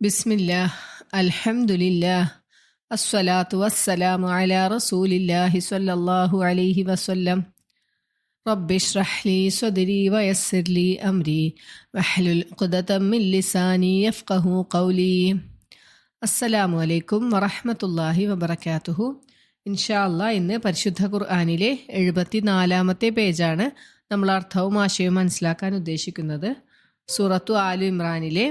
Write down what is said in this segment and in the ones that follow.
ബിസ്മില്ലാഹ് അൽഹംദുലില്ലാഹ് അസ്സലാത്തു വസ്സലാമു അലാ റസൂലില്ലാഹി സ്വല്ലല്ലാഹു അലൈഹി വസല്ലം. റബ്ബിശ്റഹ് ലി സ്വദ്രി വയസ്സിർ ലി അംരി വഹ്ലുൽ ഉഖ്ദതം മിൻ ലിസാനി യഫ്ഖഹു ഖൗലി. അസ്സലാമു അലൈക്കും വറഹ്മത്തുള്ളാഹി വബറകാതുഹു. ഇൻഷാ അല്ലാഹ് ഇന്ന് പരിശുദ്ധ ഖുർആനിലെ 74-ാമത്തെ പേജാണ് നമ്മൾ അർത്ഥവും ആശയവും മനസ്സിലാക്കാൻ ഉദ്ദേശിക്കുന്നത്. സൂറത്തു ആലു ഇമ്രാനിലെ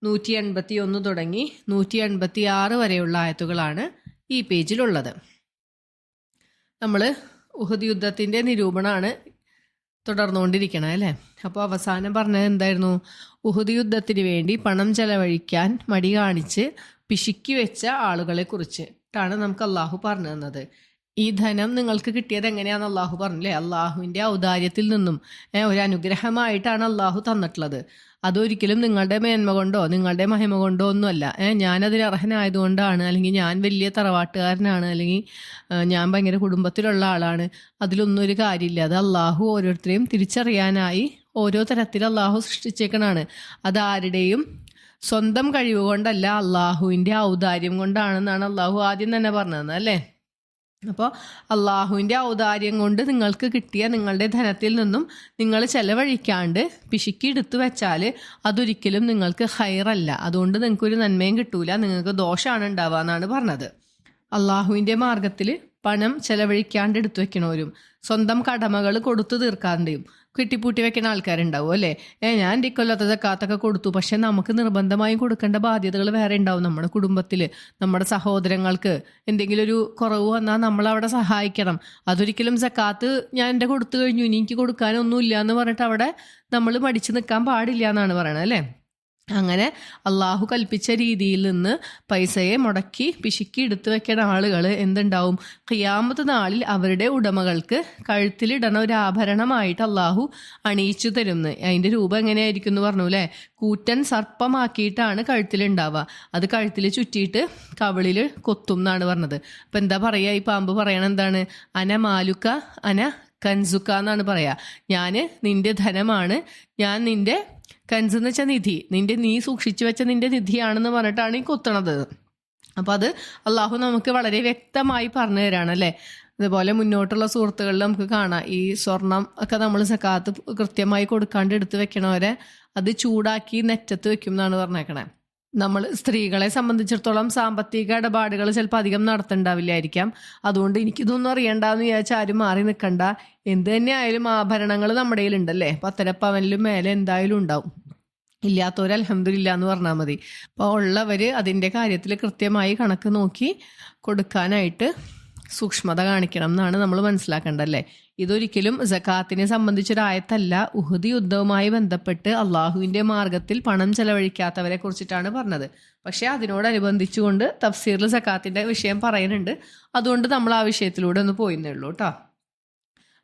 181 തുടങ്ങി 186 വരെയുള്ള ആയത്തുകളാണ് ഈ പേജിലുള്ളത്. നമ്മൾ ഉഹദ് യുദ്ധത്തിൻ്റെ നിരൂപണമാണ് തുടർന്നുകൊണ്ടിരിക്കണത് അല്ലേ. അപ്പോൾ അവസാനം പറഞ്ഞത് എന്തായിരുന്നു? ഉഹദ് യുദ്ധത്തിന് വേണ്ടി പണം ചെലവഴിക്കാൻ മടി കാണിച്ച് പിശുക്കി വെച്ച ആളുകളെ കുറിച്ചിട്ടാണ് നമുക്ക് അള്ളാഹു പറഞ്ഞു തന്നത്. ഈ ധനം നിങ്ങൾക്ക് കിട്ടിയത് എങ്ങനെയാണെന്ന് അള്ളാഹു പറഞ്ഞില്ലേ. അള്ളാഹുവിൻ്റെ ഔദാര്യത്തിൽ നിന്നും ഒരു അനുഗ്രഹമായിട്ടാണ് അള്ളാഹു തന്നിട്ടുള്ളത്. അതൊരിക്കലും നിങ്ങളുടെ മേന്മ കൊണ്ടോ നിങ്ങളുടെ മഹിമ കൊണ്ടോ ഒന്നുമല്ല. ഞാനതിന് അർഹനായതുകൊണ്ടാണ്, അല്ലെങ്കിൽ ഞാൻ വലിയ തറവാട്ടുകാരനാണ്, അല്ലെങ്കിൽ ഞാൻ ഭയങ്കര കുടുംബത്തിലുള്ള ആളാണ്, അതിലൊന്നും ഒരു കാര്യമില്ല. അത് അള്ളാഹു ഓരോരുത്തരെയും തിരിച്ചറിയാനായി ഓരോ തരത്തിൽ അള്ളാഹു സൃഷ്ടിച്ചേക്കണാണ്. അതാരുടെയും സ്വന്തം കഴിവ് കൊണ്ടല്ല, അള്ളാഹുവിൻ്റെ ഔദാര്യം കൊണ്ടാണെന്നാണ് അള്ളാഹു ആദ്യം തന്നെ പറഞ്ഞത് അല്ലേ. അപ്പോൾ അള്ളാഹുവിൻ്റെ ഔദാര്യം കൊണ്ട് നിങ്ങൾക്ക് കിട്ടിയ നിങ്ങളുടെ ധനത്തിൽ നിന്നും നിങ്ങൾ ചെലവഴിക്കാണ്ട് പിശുക്കി എടുത്തു വെച്ചാൽ അതൊരിക്കലും നിങ്ങൾക്ക് ഹൈറല്ല. അതുകൊണ്ട് നിങ്ങൾക്കൊരു നന്മയും കിട്ടൂല, നിങ്ങൾക്ക് ദോഷമാണ് ഉണ്ടാവുക എന്നാണ് പറഞ്ഞത്. അള്ളാഹുവിൻ്റെ മാർഗത്തിൽ പണം ചെലവഴിക്കാണ്ട് എടുത്തു വെക്കണവരും സ്വന്തം കടമകൾ കൊടുത്തു തീർക്കാതെയും കെട്ടിപ്പൂട്ടി വെക്കുന്ന ആൾക്കാരുണ്ടാവും അല്ലേ. ഞാൻ എൻ്റെ കൊല്ലത്തെ സക്കാത്തൊക്കെ കൊടുത്തു, പക്ഷെ നമുക്ക് നിർബന്ധമായും കൊടുക്കേണ്ട ബാധ്യതകൾ വേറെ ഉണ്ടാവും. നമ്മുടെ കുടുംബത്തിൽ നമ്മുടെ സഹോദരങ്ങൾക്ക് എന്തെങ്കിലും ഒരു കുറവ് വന്നാൽ നമ്മളവിടെ സഹായിക്കണം. അതൊരിക്കലും സക്കാത്ത് ഞാൻ എൻ്റെ കൊടുത്തു കഴിഞ്ഞു, ഇനി എനിക്ക് കൊടുക്കാനൊന്നുമില്ല എന്ന് പറഞ്ഞിട്ട് അവിടെ നമ്മൾ മടിച്ചു നിൽക്കാൻ പാടില്ല എന്നാണ് പറയണത് അല്ലേ. അങ്ങനെ അള്ളാഹു കൽപ്പിച്ച രീതിയിൽ നിന്ന് പൈസയെ മുടക്കി പിശുക്കി എടുത്തു വെക്കുന്ന ആളുകൾ എന്തുണ്ടാവും? ഖിയാമത്ത് നാളിൽ അവരുടെ ഉടമകൾക്ക് കഴുത്തിലിടണ ഒരു ആഭരണമായിട്ട് അള്ളാഹു അണിയിച്ചു തരുന്നു. അതിൻ്റെ രൂപം എങ്ങനെയായിരിക്കും എന്ന് പറഞ്ഞു അല്ലേ. കൂറ്റൻ സർപ്പമാക്കിയിട്ടാണ് കഴുത്തിലുണ്ടാവുക. അത് കഴുത്തിൽ ചുറ്റിയിട്ട് കവിളിൽ കൊത്തും എന്നാണ് പറഞ്ഞത്. അപ്പം എന്താ പറയുക ഈ പാമ്പ് പറയണ എന്താണ്? അന മാലുക്ക അന കൻസുക്ക എന്നാണ് പറയാ. ഞാൻ നിന്റെ ധനമാണ്, ഞാൻ നിന്റെ കൻസ് എന്ന് വെച്ചാൽ നിധി, നീ സൂക്ഷിച്ചു വെച്ച നിന്റെ നിധിയാണെന്ന് പറഞ്ഞിട്ടാണ് ഈ കൊത്തണത്. അപ്പം അത് അള്ളാഹു നമുക്ക് വളരെ വ്യക്തമായി പറഞ്ഞു തരാണല്ലേ. അതുപോലെ മുന്നോട്ടുള്ള സുഹൃത്തുക്കളിൽ നമുക്ക് കാണാം, ഈ സ്വർണം ഒക്കെ നമ്മൾ സക്കാത്ത് കൃത്യമായി കൊടുക്കാണ്ട് എടുത്ത് വെക്കണവരെ അത് ചൂടാക്കി നെറ്റത്ത് വെക്കും എന്നാണ് പറഞ്ഞേക്കണേ. നമ്മൾ സ്ത്രീകളെ സംബന്ധിച്ചിടത്തോളം സാമ്പത്തിക ഇടപാടുകൾ ചിലപ്പോൾ അധികം നടത്തണ്ടാവില്ലായിരിക്കാം. അതുകൊണ്ട് എനിക്കിതൊന്നും അറിയണ്ടെന്ന് വിചാരിച്ചാൽ ആരും മാറി നിൽക്കണ്ട. എന്ത് തന്നെ ആയാലും ആഭരണങ്ങൾ നമ്മുടെ കയ്യിലുണ്ടല്ലേ. 10 പവനിലും മേലെ എന്തായാലും ഉണ്ടാവും. ഇല്ലാത്തവർ അൽഹംദുലില്ലാ എന്ന് പറഞ്ഞാൽ മതി. അപ്പോൾ ഉള്ളവർ അതിൻ്റെ കാര്യത്തിൽ കൃത്യമായി കണക്ക് നോക്കി കൊടുക്കാനായിട്ട് സൂക്ഷ്മത കാണിക്കണം എന്നാണ് നമ്മൾ മനസ്സിലാക്കേണ്ടല്ലേ. ഇതൊരിക്കലും സക്കാത്തിനെ സംബന്ധിച്ചൊരായത്തല്ല. ഉഹദ് യുദ്ധവുമായി ബന്ധപ്പെട്ട് അള്ളാഹുവിൻ്റെ മാർഗത്തിൽ പണം ചെലവഴിക്കാത്തവരെ കുറിച്ചിട്ടാണ് പറഞ്ഞത്. പക്ഷെ അതിനോടനുബന്ധിച്ചുകൊണ്ട് തഫ്സീറിൽ സക്കാത്തിൻ്റെ വിഷയം പറയുന്നുണ്ട്. അതുകൊണ്ട് നമ്മൾ ആ വിഷയത്തിലൂടെ ഒന്ന് പോയിന്നേ ഉള്ളൂ കേട്ടോ.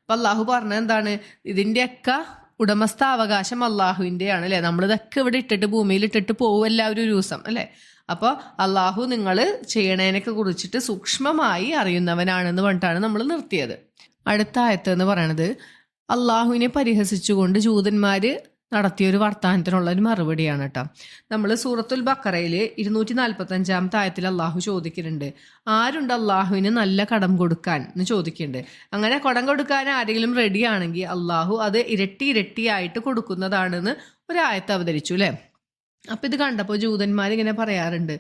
അപ്പം അള്ളാഹു പറഞ്ഞത് എന്താണ്? ഇതിൻ്റെയൊക്കെ ഉടമസ്ഥാവകാശം അള്ളാഹുവിൻ്റെയാണ് അല്ലേ. നമ്മളിതൊക്കെ ഇവിടെ ഇട്ടിട്ട് ഭൂമിയിൽ ഇട്ടിട്ട് പോകും എല്ലാവരും ഒരു ദിവസം അല്ലേ. അപ്പോൾ അള്ളാഹു നിങ്ങൾ ചെയ്യണതിനൊക്കെ കുറിച്ചിട്ട് സൂക്ഷ്മമായി അറിയുന്നവനാണെന്ന് പറഞ്ഞിട്ടാണ് നമ്മൾ നിർത്തിയത്. അടുത്ത ആയത്ത് എന്ന് പറയണത് അള്ളാഹുവിനെ പരിഹസിച്ചുകൊണ്ട് ജൂതന്മാർ നടത്തിയൊരു വർത്താനത്തിനുള്ള ഒരു മറുപടിയാണ് കേട്ടോ. നമ്മൾ സൂറത്തുൽ ബഖറയിൽ 245-ാമത്തെ ആയത്തിൽ അള്ളാഹു ചോദിക്കുന്നുണ്ട്, ആരുണ്ട് അള്ളാഹുവിന് നല്ല കടം കൊടുക്കാൻ എന്ന് ചോദിക്കുന്നുണ്ട്. അങ്ങനെ കടം കൊടുക്കാൻ ആരെങ്കിലും റെഡിയാണെങ്കിൽ അള്ളാഹു അത് ഇരട്ടിയായിട്ട് കൊടുക്കുന്നതാണെന്ന് ഒരായത്ത് അവതരിച്ചു അല്ലേ. അപ്പം ഇത് കണ്ടപ്പോൾ ജൂതന്മാരിങ്ങനെ പറയാറുണ്ട്,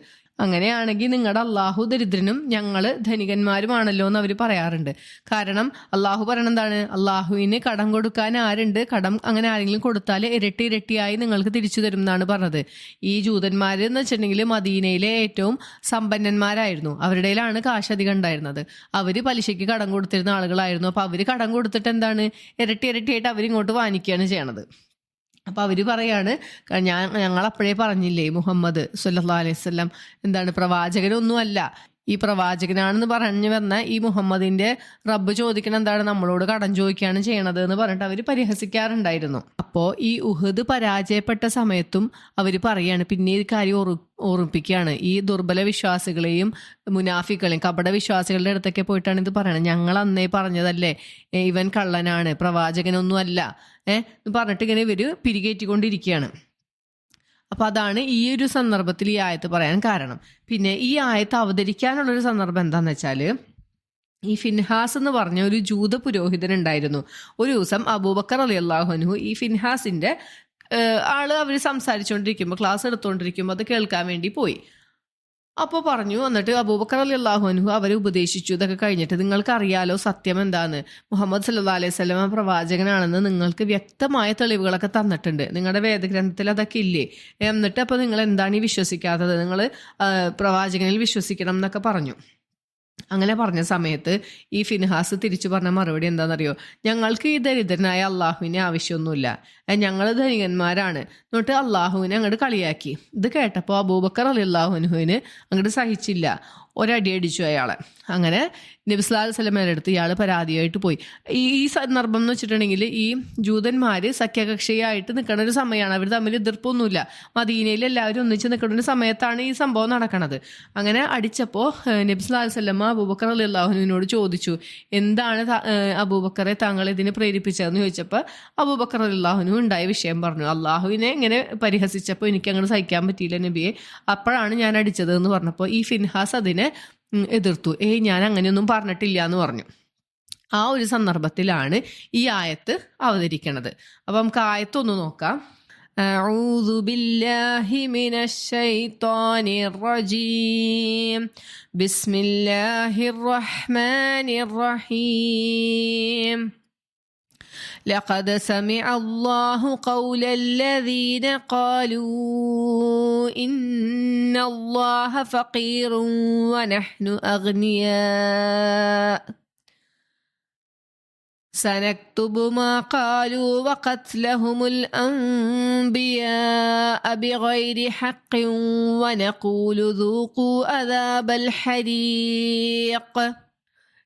അങ്ങനെയാണെങ്കിൽ നിങ്ങളുടെ അള്ളാഹു ദരിദ്രനും ഞങ്ങൾ ധനികന്മാരുമാണല്ലോ എന്ന് അവർ പറയാറുണ്ട്. കാരണം അള്ളാഹു പറയണ എന്താണ്? അള്ളാഹുവിന് കടം കൊടുക്കാൻ ആരുണ്ട്? കടം അങ്ങനെ ആരെങ്കിലും കൊടുത്താൽ ഇരട്ടിയായി നിങ്ങൾക്ക് തിരിച്ചു തരും എന്നാണ് പറഞ്ഞത്. ഈ ജൂതന്മാർ എന്ന് വെച്ചിട്ടുണ്ടെങ്കിൽ മദീനയിലെ ഏറ്റവും സമ്പന്നന്മാരായിരുന്നു. അവരുടെയിലാണ് കാശ് അധികം ഉണ്ടായിരുന്നത്. അവർ പലിശയ്ക്ക് കടം കൊടുത്തിരുന്ന ആളുകളായിരുന്നു. അപ്പോൾ അവർ കടം കൊടുത്തിട്ട് എന്താണ് ഇരട്ടിയായിട്ട് അവരിങ്ങോട്ട് വാങ്ങിക്കുകയാണ് ചെയ്യണത്. അപ്പം അവർ പറയാണ്, ഞങ്ങളപ്പോഴേ പറഞ്ഞില്ലേ മുഹമ്മദ് സല്ലല്ലാഹു അലൈഹി വസല്ലം എന്താണ് പ്രവാചകനൊന്നുമല്ല, ഈ പ്രവാചകനാണെന്ന് പറഞ്ഞു വന്ന ഈ മുഹമ്മദിന്റെ റബ്ബ് ചോദിക്കണം എന്താണ്? നമ്മളോട് കടം ചോദിക്കുകയാണ് ചെയ്യണത് എന്ന് പറഞ്ഞിട്ട് അവർ പരിഹസിക്കാറുണ്ടായിരുന്നു. അപ്പോൾ ഈ ഉഹദ് പരാജയപ്പെട്ട സമയത്തും അവർ പറയാണ്, പിന്നെ ഈ കാര്യം ഓർമ്മിപ്പിക്കുകയാണ്, ഈ ദുർബല വിശ്വാസികളെയും മുനാഫികളെയും കപട വിശ്വാസികളുടെ അടുത്തൊക്കെ പോയിട്ടാണ് ഇത് പറയണത്. ഞങ്ങൾ അന്നേ പറഞ്ഞതല്ലേ ഇവൻ കള്ളനാണ്, പ്രവാചകനൊന്നും അല്ല പറഞ്ഞിട്ട് ഇങ്ങനെ ഇവർ പിരികേറ്റിക്കൊണ്ടിരിക്കുകയാണ്. അപ്പോൾ അതാണ് ഈ ഒരു സന്ദർഭത്തിൽ ഈ ആയത്ത് പറയാൻ കാരണം. പിന്നെ ഈ ആയത്ത് അവതരിക്കാനുള്ളൊരു സന്ദർഭം എന്താണെന്ന് വെച്ചാൽ, ഈ ഫിൻഹാസ് എന്ന് പറഞ്ഞ ഒരു ജൂത പുരോഹിതൻ ഉണ്ടായിരുന്നു. ഒരു ദിവസം അബൂബക്കർ റളിയല്ലാഹു അൻഹു ഈ ഫിൻഹാസിന്റെ അവർ സംസാരിച്ചുകൊണ്ടിരിക്കുമ്പോൾ, ക്ലാസ് എടുത്തുകൊണ്ടിരിക്കുമ്പോൾ അത് കേൾക്കാൻ വേണ്ടി പോയി. അപ്പോൾ പറഞ്ഞു, എന്നിട്ട് അബൂബക്കർ റളിയല്ലാഹു അൻഹു അവരെ ഉപദേശിച്ചു. ഇതൊക്കെ കഴിഞ്ഞിട്ട്, നിങ്ങൾക്കറിയാലോ സത്യം എന്താന്ന്, മുഹമ്മദ് സല്ലല്ലാഹു അലൈഹി വസല്ലം പ്രവാചകനാണെന്ന് നിങ്ങൾക്ക് വ്യക്തമായ തെളിവുകളൊക്കെ തന്നിട്ടുണ്ട്, നിങ്ങളുടെ വേദഗ്രന്ഥത്തിൽ അതൊക്കെ ഇല്ലേ, എന്നിട്ട് അപ്പോൾ നിങ്ങൾ എന്താണ് ഈ വിശ്വസിക്കാത്തത്, നിങ്ങൾ പ്രവാചകനിൽ വിശ്വസിക്കണം എന്നൊക്കെ പറഞ്ഞു. അങ്ങനെ പറഞ്ഞ സമയത്ത് ഈ ഫിൻഹാസ് തിരിച്ചു പറഞ്ഞ മറുപടി എന്താണെന്നറിയോ, ഞങ്ങൾക്ക് ഈ ദരിദ്രനായ അള്ളാഹുവിനെ ആവശ്യമൊന്നുമില്ല, ഞങ്ങൾ ധനികന്മാരാണ്. എന്നിട്ട് അള്ളാഹുവിനെ അങ്ങോട്ട് കളിയാക്കി. ഇത് കേട്ടപ്പോൾ അബൂബക്കർ റളിയല്ലാഹു അൻഹുവിന് അങ്ങോട്ട് സഹിച്ചില്ല, ഒരടി അടിച്ചു അയാളെ. അങ്ങനെ നബി സല്ലല്ലാഹു അലൈഹി വസല്ലമയുടെ അടുത്ത് ഇയാൾ പരാതിയായിട്ട് പോയി. ഈ സന്ദർഭം എന്ന് വെച്ചിട്ടുണ്ടെങ്കിൽ ഈ ജൂതന്മാർ സഖ്യകക്ഷിയായിട്ട് നിൽക്കുന്ന ഒരു സമയമാണ്, അവർ തമ്മിൽ എതിർപ്പൊന്നുമില്ല. മദീനയിൽ എല്ലാവരും ഒന്നിച്ച് നിൽക്കുന്ന ഒരു സമയത്താണ് ഈ സംഭവം നടക്കുന്നത്. അങ്ങനെ അടിച്ചപ്പോൾ നബി സല്ലല്ലാഹു അലൈഹി വസല്ലമ അബൂബക്കർ റളിയല്ലാഹു അൻഹുവിനോട് ചോദിച്ചു, എന്താണ് അബൂബക്കറെ താങ്കൾ ഇതിന് പ്രേരിപ്പിച്ചതെന്ന് ചോദിച്ചപ്പോൾ അബൂബക്കർ റളിയല്ലാഹു അൻഹു ഉണ്ടായ വിഷയം പറഞ്ഞു. അള്ളാഹുവിനെ ഇങ്ങനെ പരിഹസിച്ചപ്പോൾ എനിക്ക് അങ്ങനെ സഹിക്കാൻ പറ്റിയില്ല നബിയെ, അപ്പോഴാണ് ഞാൻ അടിച്ചത് എന്ന് പറഞ്ഞപ്പോൾ ഈ ഫിൻഹാസ് അതിനെ എതിർത്തു. ഞാൻ അങ്ങനെയൊന്നും പറഞ്ഞിട്ടില്ല എന്ന് പറഞ്ഞു. ആ ഒരു സന്ദർഭത്തിലാണ് ഈ ആയത്ത് അവതരിക്കണത്. അപ്പം നമുക്ക് ആയത്തൊന്ന് നോക്കാം. أعوذ بالله من الشيطان الرجيم بسم الله الرحمن الرحيم لقد سمع الله قول الذين قالوا إن الله فقير ونحن أغنياء سنكتب ما قالوا وقتلهم الأنبياء بغير حق ونقول ذوقوا عذاب الحريق.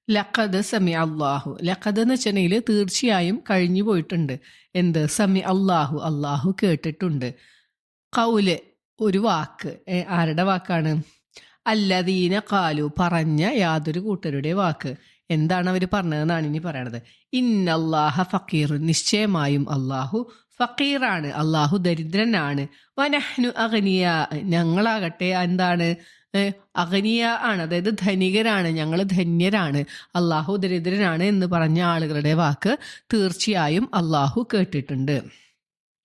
ലഖദ് സമി അള്ളാഹു, ലഖദ് എന്ന് വെച്ചിട്ടുണ്ടെങ്കിൽ തീർച്ചയായും കഴിഞ്ഞു പോയിട്ടുണ്ട്. എന്ത്? സമി അള്ളാഹു, അള്ളാഹു കേട്ടിട്ടുണ്ട്. ഖൗല് ഒരു വാക്ക്, ആരുടെ വാക്കാണ്? അല്ലദീന ഖാലു, പറഞ്ഞ യാതൊരു കൂട്ടരുടെ വാക്ക്. എന്താണ് അവർ പറഞ്ഞതെന്നാണ് ഇനി പറയണത്. ഇന്നല്ലാഹ ഫക്കീർ, നിശ്ചയമായും അള്ളാഹു ഫക്കീറാണ്, അള്ളാഹു ദരിദ്രനാണ്. വനഹ്നു അഗ്നിയ, ഞങ്ങളാകട്ടെ എന്താണ്? അഗ്നിയ ആണ്, അതായത് ധനികരാണ്, ഞങ്ങൾ ധന്യരാണ്. അള്ളാഹു ദരിദ്രനാണ് എന്ന് പറഞ്ഞ ആളുകളുടെ വാക്ക് തീർച്ചയായും അള്ളാഹു കേട്ടിട്ടുണ്ട്.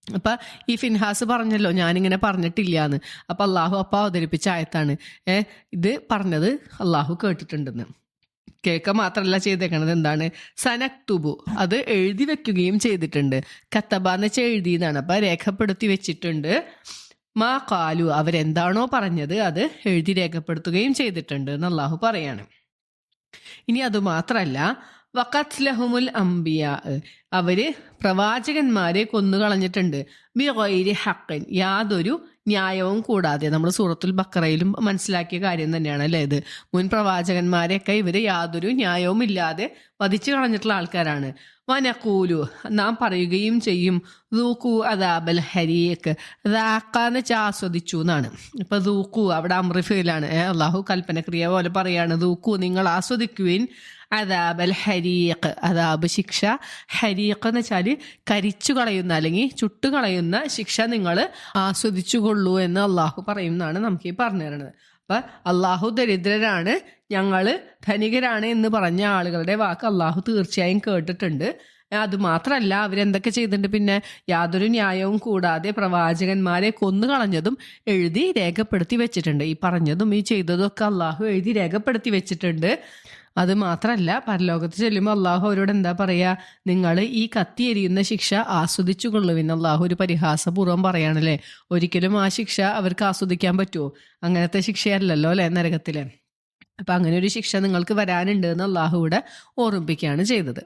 അപ്പൊ ഈ ഫിൻഹാസ് പറഞ്ഞല്ലോ ഞാനിങ്ങനെ പറഞ്ഞിട്ടില്ല എന്ന്. അപ്പൊ അള്ളാഹു അവതരിപ്പിച്ച ആയത്താണ് ഇത് പറഞ്ഞത് അള്ളാഹു കേട്ടിട്ടുണ്ടെന്ന്. കേൾക്കുക മാത്രമല്ല ചെയ്തേക്കണത്, എന്താണ്? സനക്തുബു, അത് എഴുതി വെക്കുകയും ചെയ്തിട്ടുണ്ട്. കത്തബ എന്ന് വെച്ചാൽ എഴുതിയതാണ്, അപ്പൊ രേഖപ്പെടുത്തി വെച്ചിട്ടുണ്ട്. മാ കാലു, അവരെന്താണോ പറഞ്ഞത് അത് എഴുതി രേഖപ്പെടുത്തുകയും ചെയ്തിട്ടുണ്ട് എന്ന് അള്ളാഹു പറയാണ്. ഇനി അതുമാത്രല്ല, വഖത്ലഹുമുൽ അംബിയാ, അവര് പ്രവാചകന്മാരെ കൊന്നുകളഞ്ഞിട്ടുണ്ട്. ബിഗൈരി ഹഖ്ൻ, യാതൊരു ന്യായവും കൂടാതെ. നമ്മൾ സൂറത്തുൽ ബഖറയിലും മനസ്സിലാക്കിയ കാര്യം തന്നെയാണ് അല്ലേ ഇത്. മുൻ പ്രവാചകന്മാരെയൊക്കെ ഇവര് യാതൊരു ന്യായവും ഇല്ലാതെ വധിച്ചു കളഞ്ഞിട്ടുള്ള ആൾക്കാരാണ്. വനഖൂലു, നാം പറയുകയും ചെയ്യും, ദൂഖു അദാബൽ ഹരീഖ്, ദാഖാന്ന് വെച്ചാൽ ആസ്വദിച്ചു എന്നാണ്. ഇപ്പൊ ദൂഖു അവിടെ അമ്രിഫയിലാണ്, അള്ളാഹു കൽപ്പനക്രിയ പോലെ പറയാണ്, ദൂഖു നിങ്ങൾ ആസ്വദിക്കുവിൻ അദാബൽ ഹരീഖ്, അദാബ് ശിക്ഷ, ഹരീഖ് എന്ന് വെച്ചാൽ കരിച്ചു കളയുന്ന അല്ലെങ്കിൽ ചുട്ടുകളയുന്ന ശിക്ഷ നിങ്ങൾ ആസ്വദിച്ചു കൊള്ളൂ എന്ന് അള്ളാഹു പറയുന്നതാണ് നമുക്ക് ഈ പറഞ്ഞു തരുന്നത്. അപ്പൊ അള്ളാഹു ദരിദ്രരാണ്, ഞങ്ങള് ധനികരാണ് എന്ന് പറഞ്ഞ ആളുകളുടെ വാക്ക് അള്ളാഹു തീർച്ചയായും കേട്ടിട്ടുണ്ട്. അതുമാത്രമല്ല, അവരെന്തൊക്കെ ചെയ്തിട്ടുണ്ട്? പിന്നെ യാതൊരു ന്യായവും കൂടാതെ പ്രവാചകന്മാരെ കൊന്നുകളഞ്ഞതും എഴുതി രേഖപ്പെടുത്തി വെച്ചിട്ടുണ്ട്. ഈ പറഞ്ഞതും ഈ ചെയ്തതും ഒക്കെ അള്ളാഹു എഴുതി രേഖപ്പെടുത്തി വെച്ചിട്ടുണ്ട്. അത് മാത്രമല്ല, പരലോകത്ത് ചെല്ലുമ്പോൾ അള്ളാഹു അവരോട് എന്താ പറയാ? നിങ്ങൾ ഈ കത്തി എരിയുന്ന ശിക്ഷ ആസ്വദിച്ചു കൊള്ളുവിൻ. അള്ളാഹു ഒരു പരിഹാസപൂർവ്വം പറയാണല്ലേ. ഒരിക്കലും ആ ശിക്ഷ അവർക്ക് ആസ്വദിക്കാൻ പറ്റുമോ? അങ്ങനത്തെ ശിക്ഷയല്ലല്ലോ അല്ലെ നരകത്തിലെ. അപ്പൊ അങ്ങനെ ഒരു ശിക്ഷ നിങ്ങൾക്ക് വരാനുണ്ട് എന്ന് അള്ളാഹു ഇവിടെ ഓർമ്മിപ്പിക്കുകയാണ് ചെയ്തത്.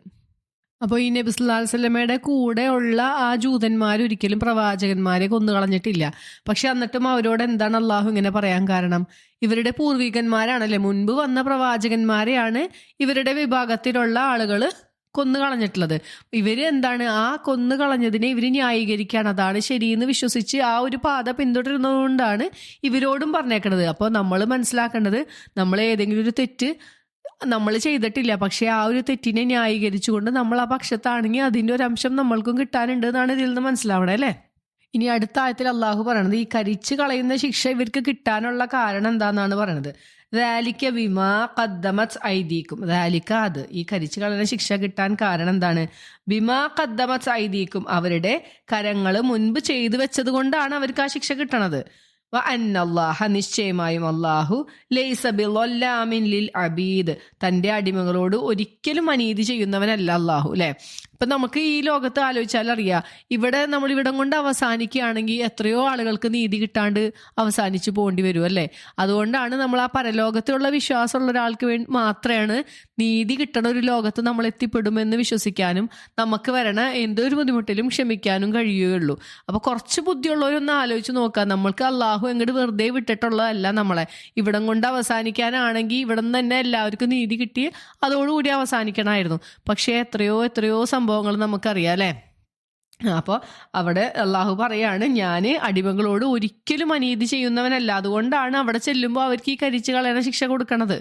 അപ്പോൾ ഈ നബി സല്ലല്ലാഹു അലൈഹി വസല്ലമയുടെ കൂടെ ഉള്ള ആ ജൂതന്മാർ ഒരിക്കലും പ്രവാചകന്മാരെ കൊന്നുകളഞ്ഞിട്ടില്ല. പക്ഷെ എന്നിട്ടും അവരോട് എന്താണ് അള്ളാഹു ഇങ്ങനെ പറയാൻ കാരണം? ഇവരുടെ പൂർവികന്മാരാണല്ലേ, മുൻപ് വന്ന പ്രവാചകന്മാരെയാണ് ഇവരുടെ വിഭാഗത്തിലുള്ള ആളുകൾ കൊന്നുകളഞ്ഞിട്ടുള്ളത്. ഇവര് എന്താണ്, ആ കൊന്നുകളഞ്ഞതിനെ ഇവര് ന്യായീകരിക്കുകയാണ്, അതാണ് ശരിയെന്ന് വിശ്വസിച്ച് ആ ഒരു പാത പിന്തുടരുന്നതുകൊണ്ടാണ് ഇവരോടും പറഞ്ഞേക്കണത്. അപ്പോൾ നമ്മൾ മനസ്സിലാക്കേണ്ടത്, നമ്മൾ ഏതെങ്കിലും ഒരു തെറ്റ് നമ്മൾ ചെയ്തിട്ടില്ല, പക്ഷെ ആ ഒരു തെറ്റിനെ ന്യായീകരിച്ചുകൊണ്ട് നമ്മൾ ആ പക്ഷത്താണെങ്കിൽ അതിൻ്റെ ഒരു അംശം നമ്മൾക്കും കിട്ടാനുണ്ട് എന്നാണ് ഇതിൽ നിന്ന് മനസ്സിലാവണേ അല്ലേ. ഇനി അടുത്ത ആയത്തിൽ അള്ളാഹു പറയണത് ഈ കരിച്ചു കളയുന്ന ശിക്ഷ ഇവർക്ക് കിട്ടാനുള്ള കാരണം എന്താണെന്നാണ് പറയണത്. റാലിക്ക ബിമാ ഖദ്ദമത് ഐദീക്കും. റാലിക്ക അത് ഈ കരിച്ചു കളയുന്ന ശിക്ഷ കിട്ടാൻ കാരണം എന്താണ്? ബിമാ ഖദ്ദമത് ഐദീക്കും, അവരുടെ കരങ്ങൾ മുൻപ് ചെയ്തു വെച്ചത് കൊണ്ടാണ് അവർക്ക് ആ ശിക്ഷ കിട്ടണത്. വ അന്നല്ലാഹ, നിശ്ചയമായും അല്ലാഹു ലൈസ ബിളല്ലാമിൻ ലിൽ അബീദ്, തന്റെ അടിമകളോട് ഒരിക്കലും അനീതി ചെയ്യുന്നവനല്ല അല്ലാഹു. അല്ലെ, ഇപ്പൊ നമുക്ക് ഈ ലോകത്ത് ആലോചിച്ചാൽ അറിയാം, നമ്മൾ ഇവിടം കൊണ്ട് അവസാനിക്കുകയാണെങ്കിൽ എത്രയോ ആളുകൾക്ക് നീതി കിട്ടാണ്ട് അവസാനിച്ചു പോകേണ്ടി വരും അല്ലേ. അതുകൊണ്ടാണ് നമ്മൾ ആ പരലോകത്തിലുള്ള വിശ്വാസമുള്ള ഒരാൾക്ക് വേണ്ടി മാത്രമാണ് നീതി കിട്ടണ ഒരു ലോകത്ത് നമ്മൾ എത്തിപ്പെടുമെന്ന് വിശ്വസിക്കാനും നമുക്ക് വരണ എന്തൊരു ബുദ്ധിമുട്ടിലും ക്ഷമിക്കാനും കഴിയുകയുള്ളൂ. അപ്പൊ കുറച്ച് ബുദ്ധിയുള്ളവരൊന്ന് ആലോചിച്ച് നോക്കാം, നമ്മൾക്ക് അള്ളാഹു എങ്ങോട്ട് വെറുതെ വിട്ടിട്ടുള്ളതല്ല നമ്മളെ. ഇവിടം കൊണ്ട് അവസാനിക്കാനാണെങ്കിൽ ഇവിടം തന്നെ എല്ലാവർക്കും നീതി കിട്ടി അതോടുകൂടി അവസാനിക്കണമായിരുന്നു. പക്ഷേ എത്രയോ സംഭവങ്ങൾ നമുക്കറിയാം അല്ലേ. അപ്പോൾ അവിടെ അള്ളാഹു പറയാണ്, ഞാൻ അടിമകളോട് ഒരിക്കലും അനീതി ചെയ്യുന്നവനല്ല. അതുകൊണ്ടാണ് അവിടെ ചെല്ലുമ്പോൾ അവർക്ക് ഈ കരിച്ചു കളയണ ശിക്ഷ കൊടുക്കണത്.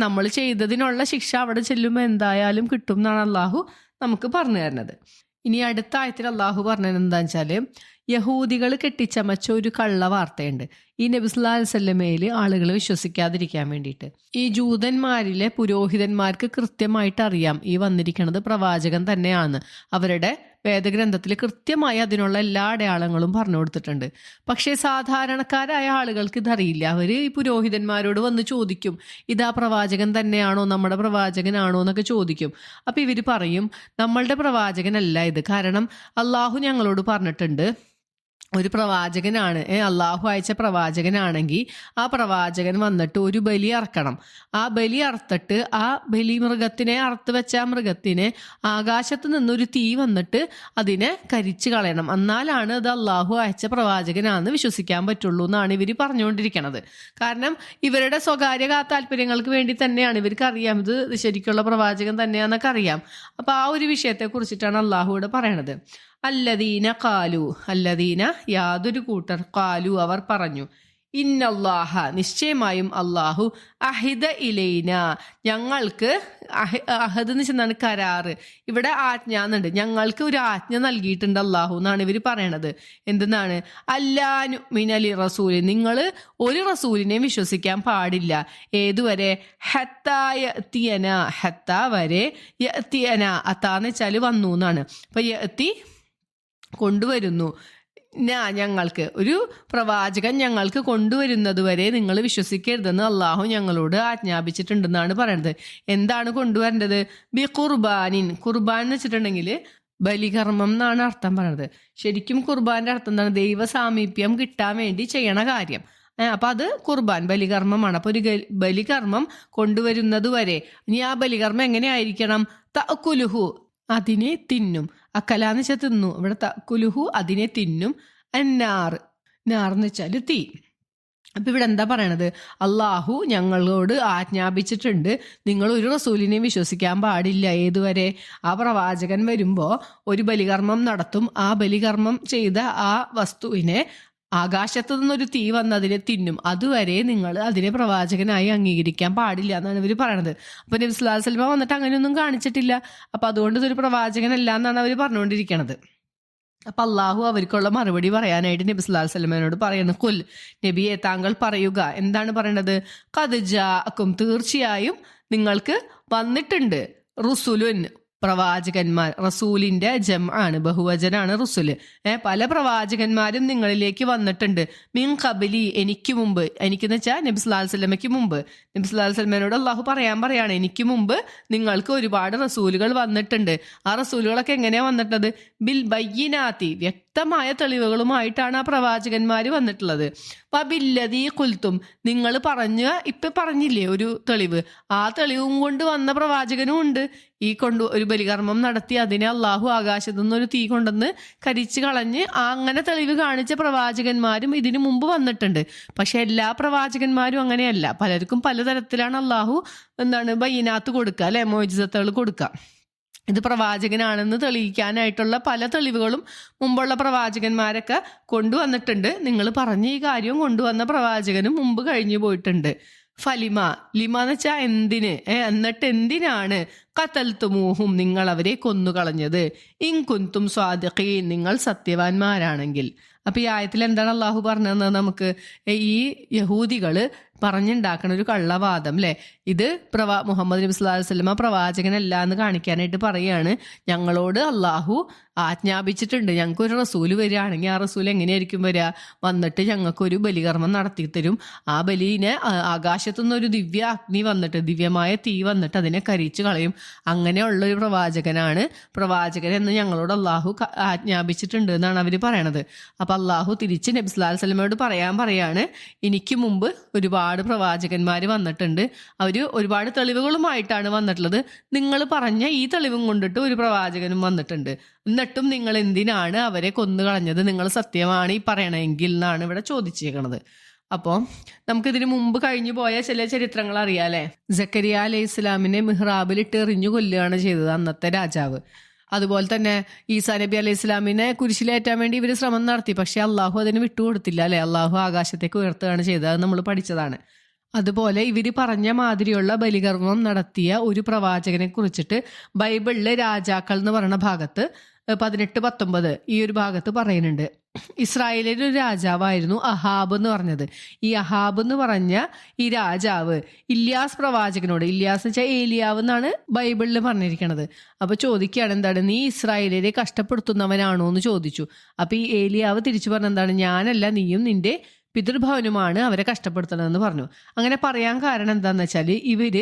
നമ്മൾ ചെയ്തതിനുള്ള ശിക്ഷ അവിടെ ചെല്ലുമ്പോൾ എന്തായാലും കിട്ടും എന്നാണ് അള്ളാഹു നമുക്ക് പറഞ്ഞു തരുന്നത്. ഇനി അടുത്ത ആയത്തിൽ അള്ളാഹു പറഞ്ഞത് എന്താണെന്ന് വെച്ചാല്, യഹൂദികൾ കെട്ടിച്ചമച്ച ഒരു കള്ള വാർത്തയുണ്ട് ഈ നബി സല്ലല്ലാഹു അലൈഹി വസല്ലമയിൽ ആളുകൾ വിശ്വസിക്കാതിരിക്കാൻ വേണ്ടിയിട്ട്. ഈ ജൂതന്മാരിലെ പുരോഹിതന്മാർക്ക് കൃത്യമായിട്ട് അറിയാം ഈ വന്നിരിക്കുന്നത് പ്രവാചകൻ തന്നെയാണ്. അവരുടെ വേദഗ്രന്ഥത്തിൽ കൃത്യമായി അതിനുള്ള എല്ലാ അടയാളങ്ങളും പറഞ്ഞു കൊടുത്തിട്ടുണ്ട്. പക്ഷേ സാധാരണക്കാരായ ആളുകൾക്ക് ഇതറിയില്ല. അവർ ഈ പുരോഹിതന്മാരോട് വന്ന് ചോദിക്കും, ഇതാ പ്രവാചകൻ തന്നെയാണോ, നമ്മുടെ പ്രവാചകനാണോ എന്നൊക്കെ ചോദിക്കും. അപ്പം ഇവർ പറയും, നമ്മളുടെ പ്രവാചകനല്ല ഇത്. കാരണം അള്ളാഹു ഞങ്ങളോട് പറഞ്ഞിട്ടുണ്ട് ഒരു പ്രവാചകനാണ്, അള്ളാഹു അയച്ച പ്രവാചകനാണെങ്കിൽ ആ പ്രവാചകൻ വന്നിട്ട് ഒരു ബലി അറക്കണം. ആ ബലി അറുത്തിട്ട് ആ ബലി മൃഗത്തിനെ അറുത്ത് വെച്ച ആ മൃഗത്തിനെ ആകാശത്ത് നിന്നൊരു തീ വന്നിട്ട് അതിനെ കരിച്ചു കളയണം. എന്നാലാണ് അത് അള്ളാഹു അയച്ച പ്രവാചകനാണെന്ന് വിശ്വസിക്കാൻ പറ്റുള്ളൂ എന്നാണ് ഇവർ പറഞ്ഞുകൊണ്ടിരിക്കണത്. കാരണം ഇവരുടെ സ്വകാര്യ താല്പര്യങ്ങൾക്ക് വേണ്ടി തന്നെയാണ്. ഇവർക്ക് അറിയാം ഇത് ശരിക്കുള്ള പ്രവാചകൻ തന്നെയാണെന്നൊക്കെ അറിയാം. അപ്പൊ ആ ഒരു വിഷയത്തെ കുറിച്ചിട്ടാണ് അള്ളാഹു ഇവിടെ പറയണത്. അല്ലദീന കാലു, അല്ലദീന യാതൊരു കൂട്ടർ, കാലു അവർ പറഞ്ഞു, ഇന്നല്ലാഹ നിശ്ചയമായും അള്ളാഹു അഹിദ ഇലൈന ഞങ്ങൾക്ക്, അഹദ് എന്ന് വെച്ചാൽ കരാറ്, ഇവിടെ ആജ്ഞ എന്നുണ്ട്, ഞങ്ങൾക്ക് ഒരു ആജ്ഞ നൽകിയിട്ടുണ്ട് അള്ളാഹു എന്നാണ് ഇവർ പറയണത്. എന്തെന്നാണ്? അല്ലാനു മിനലി റസൂല്, നിങ്ങൾ ഒരു റസൂലിനെയും വിശ്വസിക്കാൻ പാടില്ല. ഏതുവരെ? ഹത്തായ തിയന, ഹത്ത വരെ, യത്തിയന, അത്താന്ന് വെച്ചാൽ വന്നു എന്നാണ്. അപ്പൊ യത്തി കൊണ്ടുവരുന്നു, ഞങ്ങൾക്ക് ഒരു പ്രവാചകൻ ഞങ്ങൾക്ക് കൊണ്ടുവരുന്നത് വരെ നിങ്ങൾ വിശ്വസിക്കരുതെന്ന് അള്ളാഹു ഞങ്ങളോട് ആജ്ഞാപിച്ചിട്ടുണ്ടെന്നാണ് പറയുന്നത്. എന്താണ് കൊണ്ടുവരേണ്ടത്? ബി ഖുർബാനിൻ, ഖുർബാൻ എന്ന് വെച്ചിട്ടുണ്ടെങ്കിൽ ബലികർമ്മം എന്നാണ് അർത്ഥം പറയുന്നത്. ശരിക്കും ഖുർബാന്റെ അർത്ഥം എന്താണ്? ദൈവ സാമീപ്യം കിട്ടാൻ വേണ്ടി ചെയ്യണ കാര്യം. അപ്പൊ അത് ഖുർബാൻ ബലികർമ്മമാണ്. അപ്പൊ ഒരു ബലികർമ്മം കൊണ്ടുവരുന്നത് വരെ. ഇനി ആ ബലികർമ്മം എങ്ങനെയായിരിക്കണം? തഅകുലുഹു, അതിനെ തിന്നും. അക്കലാന്ന് വെച്ചാൽ തിന്നു, ഇവിടെ തഅകുലുഹു അതിനെ തിന്നും. അന്നാർ, നാർന്ന് വെച്ചാൽ തീ. അപ്പൊ ഇവിടെ എന്താ പറയണത്? അള്ളാഹു ഞങ്ങളോട് ആജ്ഞാപിച്ചിട്ടുണ്ട് നിങ്ങൾ ഒരു റസൂലിനെയും വിശ്വസിക്കാൻ പാടില്ല. ഏതുവരെ? ആ പ്രവാചകൻ വരുമ്പോ ഒരു ബലികർമ്മം നടത്തും. ആ ബലികർമ്മം ചെയ്ത ആ വസ്തുവിനെ ആകാശത്തു നിന്നൊരു തീ വന്ന് അതിനെ തിന്നും. അതുവരെ നിങ്ങൾ അതിനെ പ്രവാചകനായി അംഗീകരിക്കാൻ പാടില്ല എന്നാണ് ഇവർ പറയണത്. അപ്പൊ നബി സല്ലല്ലാഹു അലൈഹി വസല്ലം വന്നിട്ട് അങ്ങനെയൊന്നും കാണിച്ചിട്ടില്ല. അപ്പൊ അതുകൊണ്ട് ഇതൊരു പ്രവാചകനല്ല എന്നാണ് അവർ പറഞ്ഞുകൊണ്ടിരിക്കണത്. അപ്പൊ അള്ളാഹു അവർക്കുള്ള മറുപടി പറയാനായിട്ട് നബി സല്ലല്ലാഹു അലൈഹി വസല്ലമയോട് പറയുന്നു, ഖുൽ, നബിയെ താങ്കൾ പറയുക. എന്താണ് പറയണത്? ഖദ് ജാഅക്കും, തീർച്ചയായും നിങ്ങൾക്ക് വന്നിട്ടുണ്ട്, റുസുലുൻ പ്രവാചകന്മാർ. റസൂലിന്റെ ജംആണ്, ബഹുവചനാണ് റുസുല്. പല പ്രവാചകന്മാരും നിങ്ങളിലേക്ക് വന്നിട്ടുണ്ട്. മിൻ ഖബലി, എനിക്ക് മുമ്പ്. എനിക്കെന്ന് വെച്ചാൽ നബി സല്ലല്ലാഹു അലൈഹി വസല്ലമയ്ക്ക് മുമ്പ്. നബി സല്ലല്ലാഹു അലൈഹി വസല്ലമയോട് അള്ളാഹു പറയാണ്, എനിക്ക് മുമ്പ് നിങ്ങൾക്ക് ഒരുപാട് റസൂലുകൾ വന്നിട്ടുണ്ട്. ആ റസൂലുകളൊക്കെ എങ്ങനെയാ വന്നിട്ടത്? ബിൽ ബയ്യിനാത്തി, വ്യക്തമായ തെളിവുകളുമായിട്ടാണ് ആ പ്രവാചകന്മാർ വന്നിട്ടുള്ളത്. വബില്ലദീ ഖുൽതും, നിങ്ങൾ ഇപ്പൊ പറഞ്ഞില്ലേ ഒരു തെളിവ്, ആ തെളിവും കൊണ്ട് വന്ന പ്രവാചകനും ഉണ്ട്. ഒരു ബലികർമ്മം നടത്തി അതിനെ അള്ളാഹു ആകാശത്തു നിന്നൊരു തീ കൊണ്ടുവന്ന് കരിച്ചു കളഞ്ഞ് അങ്ങനെ തെളിവ് കാണിച്ച പ്രവാചകന്മാരും ഇതിനു മുമ്പ് വന്നിട്ടുണ്ട്. പക്ഷെ എല്ലാ പ്രവാചകന്മാരും അങ്ങനെയല്ല. പലർക്കും പലതരത്തിലാണ് അള്ളാഹു ബയ്യിനാത്ത് കൊടുക്കുക, അല്ലെ, മോജിസത്തുകൾ കൊടുക്കുക. ഇത് പ്രവാചകനാണെന്ന് തെളിയിക്കാനായിട്ടുള്ള പല തെളിവുകളും മുമ്പുള്ള പ്രവാചകന്മാരൊക്കെ കൊണ്ടുവന്നിട്ടുണ്ട്. നിങ്ങൾ പറഞ്ഞ ഈ കാര്യം കൊണ്ടുവന്ന പ്രവാചകനും മുമ്പ് കഴിഞ്ഞു പോയിട്ടുണ്ട്. ഫലിമ, ലിമ എന്ന് വെച്ചാൽ എന്തിന്, എന്നിട്ട് എന്തിനാണ് ഖതൽതുമൂഹും നിങ്ങൾ അവരെ കൊന്നുകളഞ്ഞത്, ഇൻ കുന്തും സ്വാദിഖീൻ നിങ്ങൾ സത്യവാന്മാരാണെങ്കിൽ. അപ്പൊ ഈ ആയത്തിൽ എന്താണ് അള്ളാഹു പറഞ്ഞത്? നമുക്ക് ഈ യഹൂദികള് പറഞ്ഞുണ്ടാക്കണ ഒരു കള്ളവാദം അല്ലെ, ഇത് മുഹമ്മദ് നബി സല്ലല്ലാഹു അലൈഹി വസല്ലമ പ്രവാചകനല്ല എന്ന് കാണിക്കാനായിട്ട് പറയാണ്. ഞങ്ങളോട് അള്ളാഹു ആജ്ഞാപിച്ചിട്ടുണ്ട്, ഞങ്ങൾക്കൊരു റസൂല് വരികയാണെങ്കിൽ ആ റസൂൽ എങ്ങനെയായിരിക്കും വരിക, വന്നിട്ട് ഞങ്ങൾക്കൊരു ബലികർമ്മം നടത്തി തരും. ആ ബലിനെ ആകാശത്തുനിന്നൊരു ദിവ്യ അഗ്നി വന്നിട്ട്, ദിവ്യമായ തീ വന്നിട്ട് അതിനെ കരിച്ചു കളയും. അങ്ങനെയുള്ള ഒരു പ്രവാചകനാണ് പ്രവാചകൻ എന്ന് ഞങ്ങളോട് അള്ളാഹു ആജ്ഞാപിച്ചിട്ടുണ്ട് എന്നാണ് അവർ പറയണത്. അപ്പൊ അള്ളാഹു തിരിച്ച് നബി സല്ലല്ലാഹു അലൈഹി വസല്ലമയോട് പറയാണ്, എനിക്ക് മുമ്പ് ഒരുപാട് പ്രവാചകന്മാർ വന്നിട്ടുണ്ട്, അവര് ഒരുപാട് തെളിവുകളുമായിട്ടാണ് വന്നിട്ടുള്ളത്. നിങ്ങൾ പറഞ്ഞ ഈ തെളിവും കൊണ്ടിട്ട് ഒരു പ്രവാചകനും വന്നിട്ടുണ്ട്, എന്നിട്ടും നിങ്ങൾ എന്തിനാണ് അവരെ കൊന്നുകളഞ്ഞത്, നിങ്ങൾ സത്യമാണ് ഈ പറയണമെങ്കിൽ എന്നാണ് ഇവിടെ ചോദിച്ചേക്കണത്. അപ്പോൾ നമുക്കിതിന് മുമ്പ് കഴിഞ്ഞു പോയ ചില ചരിത്രങ്ങൾ അറിയാലേ. സക്കരിയ അലൈഹി ഇസ്ലാമിനെ മിഹ്റാബിലിട്ട് എറിഞ്ഞു കൊല്ലുകയാണ് ചെയ്തത് അന്നത്തെ രാജാവ്. അതുപോലെ തന്നെ ഈസാ നബി അലൈഹി ഇസ്ലാമിനെ കുരിശിലേറ്റാൻ വേണ്ടി ഇവർ ശ്രമം നടത്തി, പക്ഷെ അള്ളാഹു അതിന് വിട്ടുകൊടുത്തില്ല അല്ലെ. അള്ളാഹു ആകാശത്തേക്ക് ഉയർത്തുകയാണ് ചെയ്തത്, അത് നമ്മൾ പഠിച്ചതാണ്. അതുപോലെ ഇവർ പറഞ്ഞ മാതിരിയുള്ള ബലികർമ്മം നടത്തിയ ഒരു പ്രവാചകനെ കുറിച്ചിട്ട് ബൈബിളിലെ രാജാക്കൾ എന്ന് പറയുന്ന ഭാഗത്ത് 18-19 ഈ ഒരു ഭാഗത്ത് പറയുന്നുണ്ട്. ഇസ്രായേലിലെ ഒരു രാജാവായിരുന്നു അഹാബ് എന്ന് പറഞ്ഞത്. ഈ അഹാബ് എന്ന് പറഞ്ഞ ഈ രാജാവ് ഇല്യാസ് പ്രവാചകനോട്, ഇല്യാസ് എന്ന് വെച്ചാൽ ഏലിയാവ് എന്നാണ് ബൈബിളിൽ പറഞ്ഞിരിക്കണത്. അപ്പൊ ചോദിക്കുകയാണ്, എന്താണ് നീ ഇസ്രായേലിനെ കഷ്ടപ്പെടുത്തുന്നവനാണോ എന്ന് ചോദിച്ചു. അപ്പൊ ഈ ഏലിയാവ് തിരിച്ചു പറഞ്ഞ എന്താണ്, ഞാനല്ല, നീയും നിന്റെ പിതൃഭവനുമാണ് അവരെ കഷ്ടപ്പെടുത്തണമെന്ന് പറഞ്ഞു. അങ്ങനെ പറയാൻ കാരണം എന്താന്ന് വെച്ചാൽ ഇവര്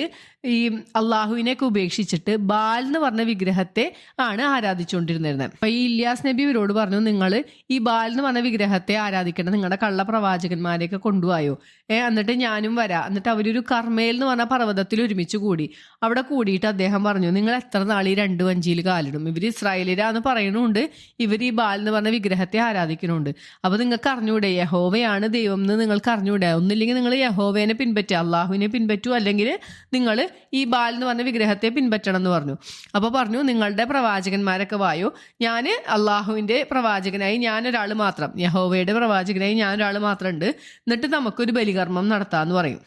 ഈ അള്ളാഹുവിനെയൊക്കെ ഉപേക്ഷിച്ചിട്ട് ബാൽ എന്ന് പറഞ്ഞ വിഗ്രഹത്തെ ആണ് ആരാധിച്ചുകൊണ്ടിരുന്നത്. അപ്പൊ ഈ ഇല്യാസ് നബി ഇവരോട് പറഞ്ഞു, നിങ്ങൾ ഈ ബാൽ എന്ന് പറഞ്ഞ വിഗ്രഹത്തെ ആരാധിക്കണം, നിങ്ങളുടെ കള്ള പ്രവാചകന്മാരെയൊക്കെ കൊണ്ടുപോയോ, എന്നിട്ട് ഞാനും വരാം. എന്നിട്ട് അവരൊരു കർമ്മേൽ എന്ന് പറഞ്ഞ പർവ്വതത്തിൽ ഒരുമിച്ച് കൂടി. അവിടെ കൂടിയിട്ട് അദ്ദേഹം പറഞ്ഞു, നിങ്ങൾ എത്ര നാൾ ഈ 2 വഞ്ചിയിൽ കാലിടും? ഇവർ ഇസ്രായേലിരാന്ന് പറയണുണ്ട്, ഇവർ ഈ ബാൽ എന്ന് പറഞ്ഞ വിഗ്രഹത്തെ ആരാധിക്കണുണ്ട്. അപ്പൊ നിങ്ങൾക്ക് അറിഞ്ഞൂടെ യഹോവയാണ് ദൈവം എന്ന് നിങ്ങൾക്ക് അറിഞ്ഞൂടെ? ഒന്നില്ലെങ്കിൽ നിങ്ങൾ യഹോവേനെ പിൻപറ്റുക, അള്ളാഹുവിനെ പിൻപറ്റൂ, അല്ലെങ്കിൽ നിങ്ങൾ ഈ ബാൽ എന്ന് പറഞ്ഞ വിഗ്രഹത്തെ പിൻപറ്റണം എന്ന് പറഞ്ഞു. അപ്പൊ പറഞ്ഞു, നിങ്ങളുടെ പ്രവാചകന്മാരൊക്കെ വായോ, ഞാൻ അള്ളാഹുവിന്റെ പ്രവാചകനായി ഞാനൊരാൾ മാത്രം, യഹോവയുടെ പ്രവാചകനായി ഞാനൊരാൾ മാത്രം ഉണ്ട്, എന്നിട്ട് നമുക്കൊരു ബലികർമ്മം നടത്താന്ന് പറയും.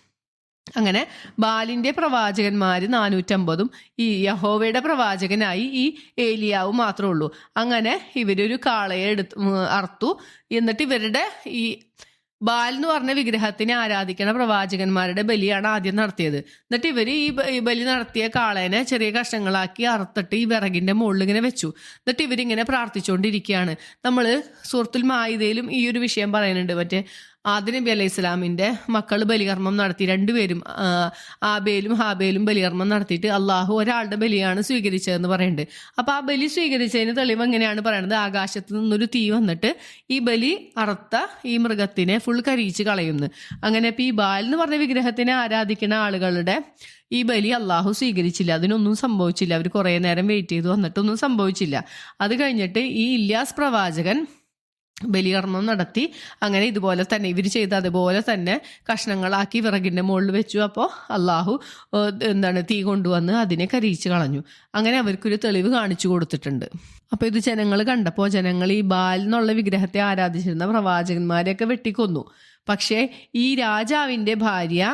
അങ്ങനെ ബാലിന്റെ പ്രവാചകന്മാര് 450 ഈ യഹോവയുടെ പ്രവാചകനായി ഈ ഏലിയാവ് മാത്രമേ ഉള്ളൂ. അങ്ങനെ ഇവരൊരു കാളയെ അറുത്തു. എന്നിട്ട് ഇവരുടെ ഈ ബാൽ എന്ന് പറഞ്ഞ വിഗ്രഹത്തിനെ ആരാധിക്കണ പ്രവാചകന്മാരുടെ ബലിയാണ് ആദ്യം നടത്തിയത്. എന്നിട്ട് ഇവർ ഈ ബലി നടത്തിയ കാളേനെ ചെറിയ കഷ്ണങ്ങളാക്കി അറുത്തിട്ട് ഈ വിറകിന്റെ മുകളിൽ ഇങ്ങനെ വെച്ചു. എന്നിട്ട് ഇവരിങ്ങനെ പ്രാർത്ഥിച്ചുകൊണ്ടിരിക്കുകയാണ്. നമ്മൾ സൂറത്തുൽ മാഇദയിലും ഈ ഒരു വിഷയം പറയുന്നുണ്ട്. മറ്റേ ആദം നബി അലൈഹി ഇസ്ലാമിന്റെ മക്കൾ ബലികർമ്മം നടത്തി, 2 പേരും ആബേലും ഹാബേലും ബലികർമ്മം നടത്തിയിട്ട് അള്ളാഹു ഒരാളുടെ ബലിയാണ് സ്വീകരിച്ചതെന്ന് പറയുന്നുണ്ട്. അപ്പൊ ആ ബലി സ്വീകരിച്ചതിന് തെളിവ് എങ്ങനെയാണ് പറയണത്? ആകാശത്ത് നിന്നൊരു തീ വന്നിട്ട് ഈ ബലി അറുത്ത ഈ മൃഗത്തിനെ ഫുൾ കരിയിച്ച് കളയുന്നു. അങ്ങനെ ഇപ്പൊ ഈ ബാൽ എന്ന് പറഞ്ഞ വിഗ്രഹത്തിനെ ആരാധിക്കുന്ന ആളുകളുടെ ഈ ബലി അള്ളാഹു സ്വീകരിച്ചില്ല, അതിനൊന്നും സംഭവിച്ചില്ല. അവർ കുറെ നേരം വെയിറ്റ് ചെയ്തു, വന്നിട്ടൊന്നും സംഭവിച്ചില്ല. അത് കഴിഞ്ഞിട്ട് ഈ ഇല്യാസ് പ്രവാചകൻ ബലികർമ്മം നടത്തി. അങ്ങനെ ഇതുപോലെ തന്നെ ഇവർ ചെയ്ത് അതുപോലെ തന്നെ കഷ്ണങ്ങളാക്കി വിറകിന്റെ മുകളിൽ വെച്ചു. അപ്പോൾ അള്ളാഹു തീ കൊണ്ടുവന്ന് അതിനെ കരിയിച്ച് കളഞ്ഞു. അങ്ങനെ അവർക്കൊരു തെളിവ് കാണിച്ചു കൊടുത്തിട്ടുണ്ട്. അപ്പൊ ഇത് ജനങ്ങൾ കണ്ടപ്പോൾ ജനങ്ങൾ ഈ ബാൽ എന്നുള്ള വിഗ്രഹത്തെ ആരാധിച്ചിരുന്ന പ്രവാചകന്മാരെയൊക്കെ വെട്ടിക്കൊന്നു. പക്ഷേ ഈ രാജാവിന്റെ ഭാര്യ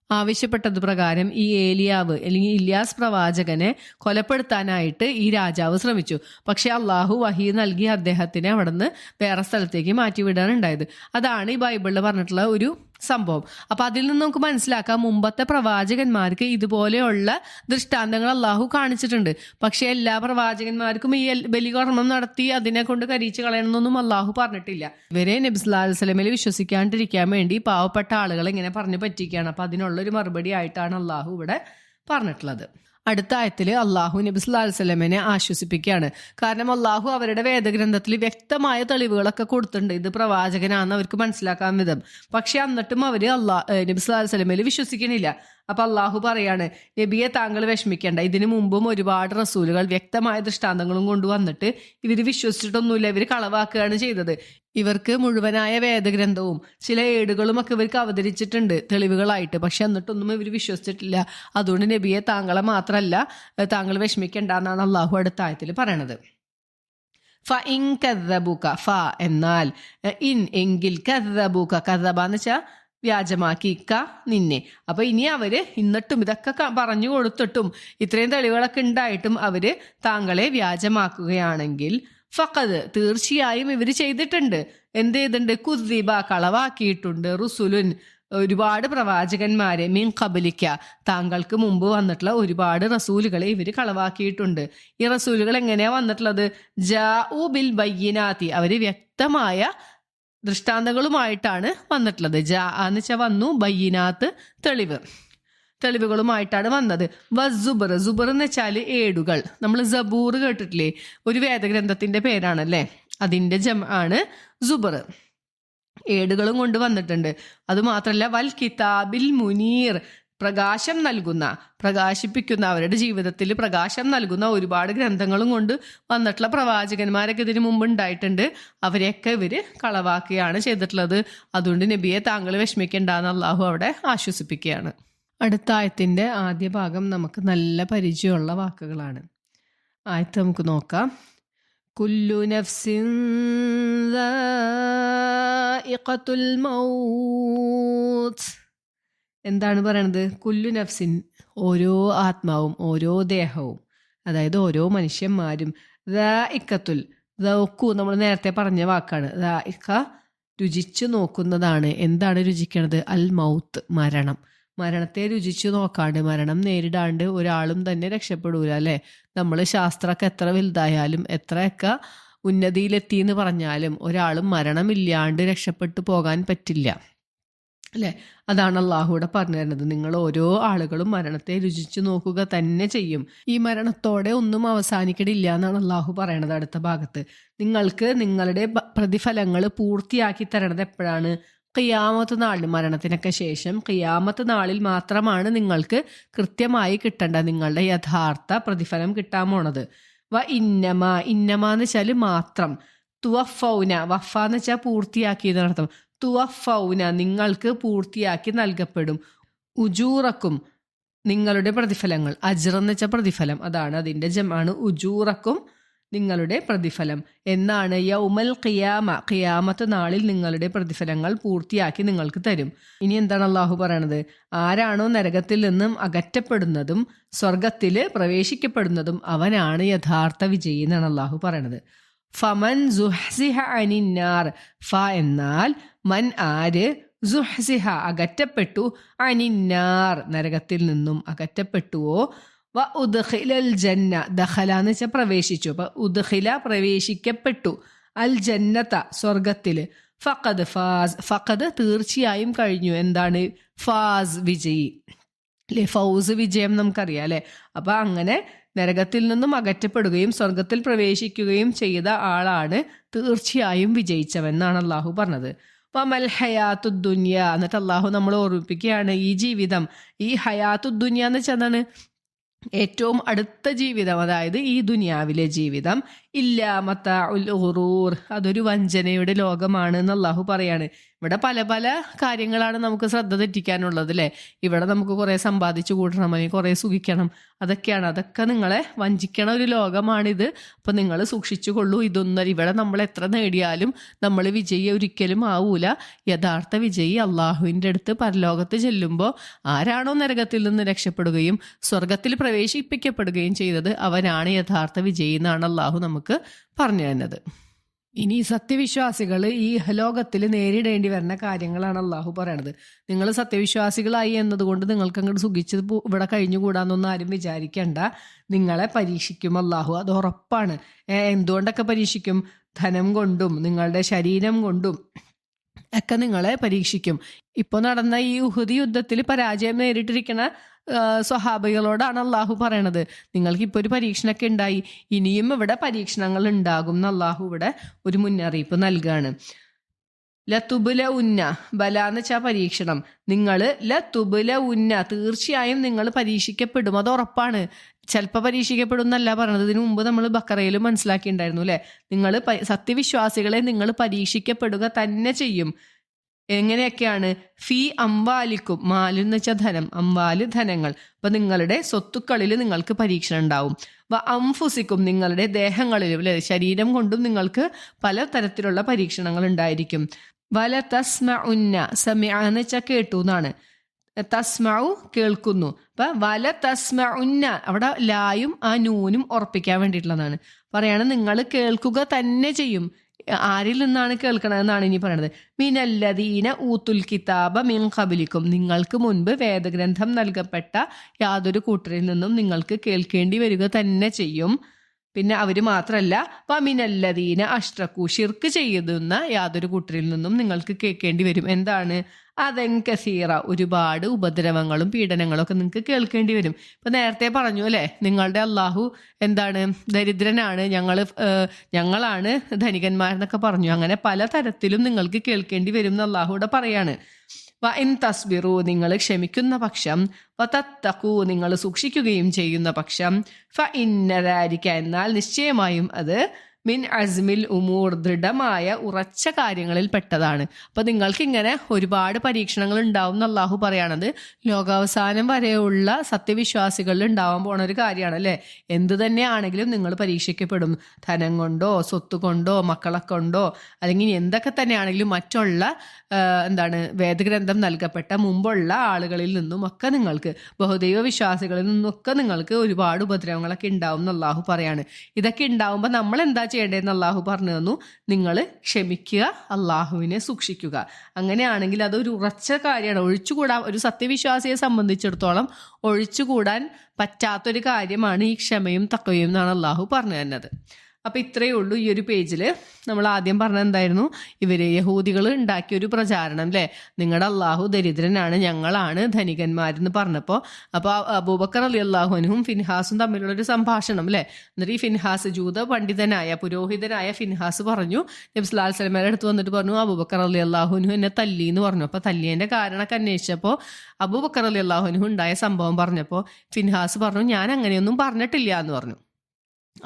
ആവശ്യപ്പെട്ടത് പ്രകാരം ഈ ഏലിയാവ് അല്ലെങ്കിൽ ഇല്യാസ് പ്രവാചകനെ കൊലപ്പെടുത്താനായിട്ട് ഈ രാജാവ് ശ്രമിച്ചു. പക്ഷെ അള്ളാഹു വഹി നൽകി അദ്ദേഹത്തിനെ അവിടുന്ന് വേറെ സ്ഥലത്തേക്ക് മാറ്റിവിടാനുണ്ടായത്. അതാണ് ഈ ബൈബിളിൽ പറഞ്ഞിട്ടുള്ള ഒരു സംഭവം. അപ്പൊ അതിൽ നിന്ന് നമുക്ക് മനസ്സിലാക്കാം, മുമ്പത്തെ പ്രവാചകന്മാർക്ക് ഇതുപോലെയുള്ള ദൃഷ്ടാന്തങ്ങൾ അള്ളാഹു കാണിച്ചിട്ടുണ്ട്. പക്ഷെ എല്ലാ പ്രവാചകന്മാർക്കും ഈ ബലികർമ്മം നടത്തി അതിനെ കൊണ്ട് കരിയിച്ച് കളയണമെന്നൊന്നും അള്ളാഹു പറഞ്ഞിട്ടില്ല. ഇവരെ നബി സല്ലല്ലാഹു അലൈഹി വസല്ലമയിൽ വിശ്വസിക്കാണ്ടിരിക്കാൻ വേണ്ടി പാവപ്പെട്ട ആളുകളെ ഇങ്ങനെ പറഞ്ഞു പറ്റിക്കുകയാണ്. അപ്പൊ അതിനുള്ളൊരു മറുപടി ആയിട്ടാണ് അള്ളാഹു ഇവിടെ പറഞ്ഞിട്ടുള്ളത്. അടുത്ത ആയത്തിൽ അള്ളാഹു നബി സല്ലല്ലാഹു അലൈഹി വസല്ലമയെ ആശ്വസിപ്പിക്കുകയാണ്. കാരണം അള്ളാഹു അവരുടെ വേദഗ്രന്ഥത്തിൽ വ്യക്തമായ തെളിവുകളൊക്കെ കൊടുത്തിട്ടുണ്ട്, ഇത് പ്രവാചകനാണെന്ന് അവർക്ക് മനസ്സിലാക്കാൻ വിധം. പക്ഷെ എന്നിട്ടും അവര് നബി സല്ലല്ലാഹു അലൈഹി വസല്ലമയിൽ വിശ്വസിക്കണില്ല. അപ്പൊ അള്ളാഹു പറയാണ്, നബിയെ താങ്കൾ വിഷമിക്കേണ്ട, ഇതിനു മുമ്പും ഒരുപാട് റസൂലുകൾ വ്യക്തമായ ദൃഷ്ടാന്തങ്ങളും കൊണ്ടുവന്നിട്ട് ഇവർ വിശ്വസിച്ചിട്ടൊന്നുമില്ല, ഇവർ കളവാക്കുകയാണ് ചെയ്തത്. ഇവർക്ക് മുഴുവനായ വേദഗ്രന്ഥവും ചില ഏടുകളും ഒക്കെ ഇവർക്ക് അവതരിച്ചിട്ടുണ്ട് തെളിവുകളായിട്ട്. പക്ഷെ എന്നിട്ടൊന്നും ഇവർ വിശ്വസിച്ചിട്ടില്ല. അതുകൊണ്ട് നബിയെ താങ്കളെ മാത്രമല്ല, താങ്കൾ വിഷമിക്കേണ്ട എന്നാണ് അള്ളാഹു അടുത്ത ആയത്തിൽ പറയണത്. ഫ ഇൻ കദ്ദബൂക, ഫ എന്നാൽ, ഇൻ എങ്കിൽ, കദ്ദബൂക കദ്ദബ എന്ന് വെച്ചാൽ വ്യാജമാക്കിക്ക നിന്നെ. അപ്പൊ ഇനി അവര് എന്നിട്ടും ഇതൊക്കെ പറഞ്ഞു കൊടുത്തിട്ടും ഇത്രയും തെളിവുകളൊക്കെ ഉണ്ടായിട്ടും അവര് താങ്കളെ വ്യാജമാക്കുകയാണെങ്കിൽ ഫഖദ് തീർച്ചയായും ഇവര് ചെയ്തിട്ടുണ്ട്. എന്ത് ചെയ്തിട്ടുണ്ട്? കുദ്ദിബ കളവാക്കിയിട്ടുണ്ട്. റുസുലുൻ ഒരുപാട് പ്രവാചകന്മാരെ മീൻ ഖബലിക്ക താങ്കൾക്ക് മുമ്പ് വന്നിട്ടുള്ള ഒരുപാട് റസൂലുകളെ ഇവര് കളവാക്കിയിട്ടുണ്ട്. ഈ റസൂലുകൾ എങ്ങനെയാ വന്നിട്ടുള്ളത്? ജാഉ ബിൽ ബയ്യിനാത്തി അവര് വ്യക്തമായ ദൃഷ്ടാന്തങ്ങളുമായിട്ടാണ് വന്നിട്ടുള്ളത്. എന്ന് വെച്ചാൽ വന്നു, ബയ്യിനാത്ത് തെളിവുകളുമായിട്ടാണ് വന്നത്. വസുബർ സുബർ എന്ന് വെച്ചാൽ ഏടുകൾ. നമ്മൾ സബൂർ കേട്ടിട്ടില്ലേ? ഒരു വേദഗ്രന്ഥത്തിന്റെ പേരാണല്ലേ, അതിന്റെ ആണ് സുബർ. ഏടുകളും കൊണ്ട് വന്നിട്ടുണ്ട്. അതുമാത്രല്ല വൽ കിതാബിൽ മുനീർ പ്രകാശം നൽകുന്ന, പ്രകാശിപ്പിക്കുന്ന, അവരുടെ ജീവിതത്തിൽ പ്രകാശം നൽകുന്ന ഒരുപാട് ഗ്രന്ഥങ്ങളും കൊണ്ട് വന്നിട്ടുള്ള പ്രവാചകന്മാരൊക്കെ ഇതിനു മുമ്പ് ഉണ്ടായിട്ടുണ്ട്. അവരെയൊക്കെ ഇവര് കളവാക്കുകയാണ് ചെയ്തിട്ടുള്ളത്. അതുകൊണ്ട് നബിയെ താങ്കൾ വിഷമിക്കേണ്ടെന്ന് അള്ളാഹു അവിടെ ആശ്വസിപ്പിക്കുകയാണ്. അടുത്ത ആയത്തിന്റെ ആദ്യ ഭാഗം നമുക്ക് നല്ല പരിചയമുള്ള വാക്കുകളാണ്. ആയത്ത് നമുക്ക് നോക്കാം. കുല്ലു നഫ്സിൻ ദാഇഖത്തുൽ മൗത്ത്. എന്താണ് പറയണത്? കുല്ലു നഫ്സിൻ ഓരോ ആത്മാവും, ഓരോ ദേഹവും, അതായത് ഓരോ മനുഷ്യന്മാരും, ദാഇഖത്തുൽ ദൗഖു നമ്മൾ നേരത്തെ പറഞ്ഞ വാക്കാണ്. ദാഇഖ രുചിച്ചു നോക്കുന്നതാണ്. എന്താണ് രുചിക്കണത്? അൽ മൗത്ത് മരണം. മരണത്തെ രുചിച്ചു നോക്കാണ്ട്, മരണം നേരിടാണ്ട് ഒരാളും തന്നെ രക്ഷപ്പെടൂല അല്ലെ. നമ്മൾ ശാസ്ത്രമൊക്കെ എത്ര വലുതായാലും എത്രയൊക്കെ ഉന്നതിയിലെത്തി എന്ന് പറഞ്ഞാലും ഒരാളും മരണമില്ലാണ്ട് രക്ഷപ്പെട്ടു പോകാൻ പറ്റില്ല അല്ലെ. അതാണ് അള്ളാഹുവിടെ പറഞ്ഞു തരുന്നത്. നിങ്ങൾ ഓരോ ആളുകളും മരണത്തെ രുചിച്ചു നോക്കുക തന്നെ ചെയ്യും. ഈ മരണത്തോടെ ഒന്നും അവസാനിക്കണില്ല എന്നാണ് അള്ളാഹു പറയണത് അടുത്ത ഭാഗത്ത്. നിങ്ങൾക്ക് നിങ്ങളുടെ പ്രതിഫലങ്ങൾ പൂർത്തിയാക്കി തരണത് എപ്പോഴാണ്? ഖിയാമത്ത് നാളിൽ, മരണത്തിനൊക്കെ ശേഷം ഖിയാമത്ത് നാളിൽ മാത്രമാണ് നിങ്ങൾക്ക് കൃത്യമായി കിട്ടേണ്ട നിങ്ങളുടെ യഥാർത്ഥ പ്രതിഫലം കിട്ടാൻ പോണത്. ഇന്നമാന്ന് വെച്ചാൽ മാത്രം. തുവഫൗന, വഫ എന്ന് വെച്ചാൽ പൂർത്തിയാക്കിയതിനർത്ഥം. തുവഫൗന നിങ്ങൾക്ക് പൂർത്തിയാക്കി നൽകപ്പെടും. ഉജൂറക്കും നിങ്ങളുടെ പ്രതിഫലങ്ങൾ. അജ്ർ എന്ന് വെച്ചാൽ പ്രതിഫലം, അതാണ് അതിന്റെ ജമാണ്. ഉജൂറക്കും നിങ്ങളുടെ പ്രതിഫലം എന്നാണ്. യൗമൽ ഖിയാമ ഖിയാമത്ത് നാളിൽ നിങ്ങളുടെ പ്രതിഫലങ്ങൾ പൂർത്തിയാക്കി നിങ്ങൾക്ക് തരും. ഇനി എന്താണ് അള്ളാഹു പറയണത്? ആരാണോ നരകത്തിൽ നിന്നും അകറ്റപ്പെടുന്നതും സ്വർഗത്തിൽ പ്രവേശിക്കപ്പെടുന്നതും അവനാണ് യഥാർത്ഥ വിജയി എന്നാണ് അള്ളാഹു പറയണത്. ഫമൻ സുഹ്സിഹ അനിന്നാർ. ഫ എന്നാൽ മൻ ആര്, സുഹ്സിഹ അകറ്റപ്പെട്ടു, അനിന്നാർ നരകത്തിൽ നിന്നും അകറ്റപ്പെട്ടുവോ, വ ഉദ്ഖിലൽ ജന്ന ദഖല എന്ന് വെച്ചാൽ പ്രവേശിച്ചു. അപ്പൊ ഉദ്ഖില പ്രവേശിക്കപ്പെട്ടു, അൽ ജന്നത സ്വർഗത്തില്, ഫഖദ് ഫാസ് ഫഖദ് തീർച്ചയായും കഴിഞ്ഞു. എന്താണ്? ഫാസ് വിജയി അല്ലെ. ഫൗസ് വിജയം നമുക്കറിയാം അല്ലെ. അപ്പൊ അങ്ങനെ നരകത്തിൽ നിന്നും അകറ്റപ്പെടുകയും സ്വർഗത്തിൽ പ്രവേശിക്കുകയും ചെയ്ത ആളാണ് തീർച്ചയായും വിജയിച്ചവെന്നാണ് അള്ളാഹു പറഞ്ഞത്. വമൽ ഹയാത്തു ദുനിയ എന്നിട്ട് അള്ളാഹു നമ്മൾ ഓർമ്മിപ്പിക്കുകയാണ്, ഈ ജീവിതം, ഈ ഹയാത്തു ദുനിയ എന്ന് വെച്ചാൽ ഏറ്റവും അടുത്ത ജീവിതം, അതായത് ഈ ദുനിയാവിലെ ജീവിതം, ഇല്ല മത്താഉൽ ഗുറൂർ അതൊരു വഞ്ചനയുടെ ലോകമാണ് എന്ന് അള്ളാഹു പറയാണ്. ഇവിടെ പല പല കാര്യങ്ങളാണ് നമുക്ക് ശ്രദ്ധ തെറ്റിക്കാനുള്ളത് അല്ലേ. ഇവിടെ നമുക്ക് കുറെ സമ്പാദിച്ചു കൂട്ടണം, അല്ലെങ്കിൽ കുറെ സുഖിക്കണം, അതൊക്കെയാണ്. അതൊക്കെ നിങ്ങളെ വഞ്ചിക്കണ ഒരു ലോകമാണിത്. അപ്പൊ നിങ്ങൾ സൂക്ഷിച്ചു കൊള്ളൂ. ഇതൊന്നും ഇവിടെ നമ്മൾ എത്ര നേടിയാലും നമ്മൾ വിജയി ഒരിക്കലും ആവൂല. യഥാർത്ഥ വിജയി അള്ളാഹുവിൻ്റെ അടുത്ത് പരലോകത്ത് ചെല്ലുമ്പോൾ ആരാണോ നരകത്തിൽ നിന്ന് രക്ഷപ്പെടുകയും സ്വർഗത്തിൽ പ്രവേശിപ്പിക്കപ്പെടുകയും ചെയ്തത് അവനാണ് യഥാർത്ഥ വിജയി എന്നാണ് അള്ളാഹു നമുക്ക് പറഞ്ഞു തരുന്നത്. ഇനി സത്യവിശ്വാസികൾ ഈ ലോകത്തിൽ നേരിടേണ്ടി വരുന്ന കാര്യങ്ങളാണ് അള്ളാഹു പറയണത്. നിങ്ങൾ സത്യവിശ്വാസികളായി എന്നതുകൊണ്ട് നിങ്ങൾക്ക് അങ്ങോട്ട് സുഖിച്ച് ഇവിടെ കഴിഞ്ഞുകൂടാന്നൊന്നും ആരും വിചാരിക്കണ്ട. നിങ്ങളെ പരീക്ഷിക്കും അള്ളാഹു, അത് ഉറപ്പാണ്. എന്തുകൊണ്ടൊക്കെ പരീക്ഷിക്കും? ധനം കൊണ്ടും നിങ്ങളുടെ ശരീരം കൊണ്ടും ഒക്കെ നിങ്ങളെ പരീക്ഷിക്കും. ഇപ്പോൾ നടന്ന ഈ ഉഹുദ് യുദ്ധത്തിൽ പരാജയം നേരിട്ടിരിക്കുന്ന സ്വഹാബികളോടാണ് അള്ളാഹു പറയണത്, നിങ്ങൾക്ക് ഇപ്പോൾ ഒരു പരീക്ഷണമൊക്കെ ഉണ്ടായി, ഇനിയും ഇവിടെ പരീക്ഷണങ്ങൾ ഉണ്ടാകും എന്ന് അള്ളാഹു ഇവിടെ ഒരു മുന്നറിയിപ്പ് നൽകുകയാണ്. ലതുബുല ഉന്ന, ബല എന്ന് വെച്ചാൽ പരീക്ഷണം. നിങ്ങൾ ലതുബുല ഉന്ന തീർച്ചയായും നിങ്ങൾ പരീക്ഷിക്കപ്പെടും, അത് ഉറപ്പാണ്. ചിലപ്പോൾ പരീക്ഷിക്കപ്പെടും എന്നല്ല പറഞ്ഞത്. ഇതിനു മുമ്പ് നമ്മൾ ബക്കറയിലും മനസ്സിലാക്കിയിട്ടുണ്ടായിരുന്നു അല്ലെ. നിങ്ങൾ സത്യവിശ്വാസികളെ നിങ്ങൾ പരീക്ഷിക്കപ്പെടുക തന്നെ ചെയ്യും. എങ്ങനെയൊക്കെയാണ്? ഫി അംവാലിക്കും, മാലു എന്ന് വെച്ചാൽ ധനം, അംവാല് ധനങ്ങൾ. അപ്പൊ നിങ്ങളുടെ സ്വത്തുക്കളിൽ നിങ്ങൾക്ക് പരീക്ഷണം ഉണ്ടാവും. അംഫുസിക്കും നിങ്ങളുടെ ദേഹങ്ങളിലും അല്ലെ, ശരീരം കൊണ്ടും നിങ്ങൾക്ക് പല തരത്തിലുള്ള പരീക്ഷണങ്ങൾ ഉണ്ടായിരിക്കും. വല തസ്മഉന്ന, സമിഅ എന്ന് വെച്ചാൽ കേട്ടു എന്നാണ്. തസ്മഉ കേൾക്കുന്നു. അപ്പൊ വല തസ്മഉന്ന അവിടെ ലായും ആ നൂനും ഉറപ്പിക്കാൻ വേണ്ടിയിട്ടുള്ളതാണ്. പറയാണ് നിങ്ങൾ കേൾക്കുക തന്നെ ചെയ്യും. ആരിൽ നിന്നാണ് കേൾക്കണമെന്നാണ് ഇനി പറയണത്. മിനല്ലദീന ഊത്തുൽ കിതാബ മിൻ ഖബലിക്കും, നിങ്ങൾക്ക് മുൻപ് വേദഗ്രന്ഥം നൽകപ്പെട്ട യാതൊരു കൂട്ടരിൽ നിന്നും നിങ്ങൾക്ക് കേൾക്കേണ്ടി വരിക തന്നെ ചെയ്യും. പിന്നെ അവർ മാത്രമല്ല, വമിനല്ലദീന അഷ്റഖു, ഷിർക്ക് ചെയ്യുന്ന യാതൊരു കൂട്ടരിൽ നിന്നും നിങ്ങൾക്ക് കേൾക്കേണ്ടി വരും. എന്താണ്? കസീറ, ഒരുപാട് ഉപദ്രവങ്ങളും പീഡനങ്ങളും ഒക്കെ നിങ്ങൾക്ക് കേൾക്കേണ്ടി വരും. ഇപ്പൊ നേരത്തെ പറഞ്ഞു അല്ലെ, നിങ്ങളുടെ അള്ളാഹു എന്താണ്? ദരിദ്രനാണ്, ഞങ്ങളാണ് ധനികന്മാരെന്നൊക്കെ പറഞ്ഞു. അങ്ങനെ പലതരത്തിലും നിങ്ങൾക്ക് കേൾക്കേണ്ടി വരും എന്ന് അള്ളാഹുവിടെ പറയാണ്. ഇൻ തസ്ബിറു, നിങ്ങൾ ക്ഷമിക്കുന്ന പക്ഷം, വതത്തഖു, നിങ്ങൾ സൂക്ഷിക്കുകയും ചെയ്യുന്ന പക്ഷം, ഫഇന്ന ദാലിക, എന്നാൽ നിശ്ചയമായും അത് മിൻ അസ്മിൽ ഉമൂർ, ദൃഢമായ ഉറച്ച കാര്യങ്ങളിൽ പെട്ടതാണ്. അപ്പൊ നിങ്ങൾക്ക് ഇങ്ങനെ ഒരുപാട് പരീക്ഷണങ്ങൾ ഉണ്ടാവും എന്ന് അള്ളാഹു പറയണത് ലോകാവസാനം വരെയുള്ള സത്യവിശ്വാസികളിൽ ഉണ്ടാവാൻ പോണ ഒരു കാര്യമാണ് അല്ലെ. എന്ത് തന്നെയാണെങ്കിലും നിങ്ങൾ പരീക്ഷിക്കപ്പെടും. ധനം കൊണ്ടോ സ്വത്ത് കൊണ്ടോ മക്കളെ കൊണ്ടോ അല്ലെങ്കിൽ എന്തൊക്കെ തന്നെയാണെങ്കിലും മറ്റുള്ള വേദഗ്രന്ഥം നൽകപ്പെട്ട മുമ്പുള്ള ആളുകളിൽ നിന്നും ഒക്കെ നിങ്ങൾക്ക്, ബഹുദൈവ വിശ്വാസികളിൽ നിന്നൊക്കെ നിങ്ങൾക്ക് ഒരുപാട് ഉപദ്രവങ്ങളൊക്കെ ഉണ്ടാവും എന്ന് അള്ളാഹു പറയാണ്. ഇതൊക്കെ ഉണ്ടാവുമ്പോൾ നമ്മൾ എന്താ ചെയ്യേണ്ടതെന്ന് അള്ളാഹു പറഞ്ഞു തന്നു. നിങ്ങൾ ക്ഷമിക്കുക, അള്ളാഹുവിനെ സൂക്ഷിക്കുക. അങ്ങനെയാണെങ്കിൽ അതൊരു ഉറച്ച കാര്യമാണ്. ഒഴിച്ചുകൂടാൻ, ഒരു സത്യവിശ്വാസിയെ സംബന്ധിച്ചിടത്തോളം ഒഴിച്ചുകൂടാൻ പറ്റാത്തൊരു കാര്യമാണ് ഈ ക്ഷമയും തഖ്വയും എന്നാണ് അള്ളാഹു പറഞ്ഞു തന്നത്. അപ്പം ഇത്രയേ ഉള്ളൂ ഈ ഒരു പേജിൽ. നമ്മൾ ആദ്യം പറഞ്ഞ എന്തായിരുന്നു? യഹൂദികൾ ഉണ്ടാക്കിയൊരു പ്രചാരണം അല്ലേ, നിങ്ങളുടെ അള്ളാഹു ദരിദ്രനാണ്, ഞങ്ങളാണ് ധനികന്മാരെന്ന് പറഞ്ഞപ്പോൾ അബൂബക്കർ റളിയല്ലാഹു അൻഹും ഫിൻഹാസും തമ്മിലുള്ളൊരു സംഭാഷണം അല്ലേ. എന്നിട്ട് ഈ ഫിൻഹാസ്, ജൂത പണ്ഡിതനായ പുരോഹിതനായ ഫിൻഹാസ് പറഞ്ഞു, നബി സല്ലല്ലാഹു അലൈഹി വസല്ലമയുടെ അടുത്ത് വന്നിട്ട് പറഞ്ഞു, അബൂബക്കർ റളിയല്ലാഹു അൻഹു എന്നെ തല്ലി എന്ന് പറഞ്ഞു. അപ്പോൾ തല്ലിയതിൻ്റെ കാരണമൊക്കെ അന്വേഷിച്ചപ്പോൾ അബൂബക്കർ റളിയല്ലാഹു അൻഹു ഉണ്ടായ സംഭവം പറഞ്ഞപ്പോൾ ഫിൻഹാസ് പറഞ്ഞു, ഞാൻ അങ്ങനെയൊന്നും പറഞ്ഞിട്ടില്ല എന്ന് പറഞ്ഞു.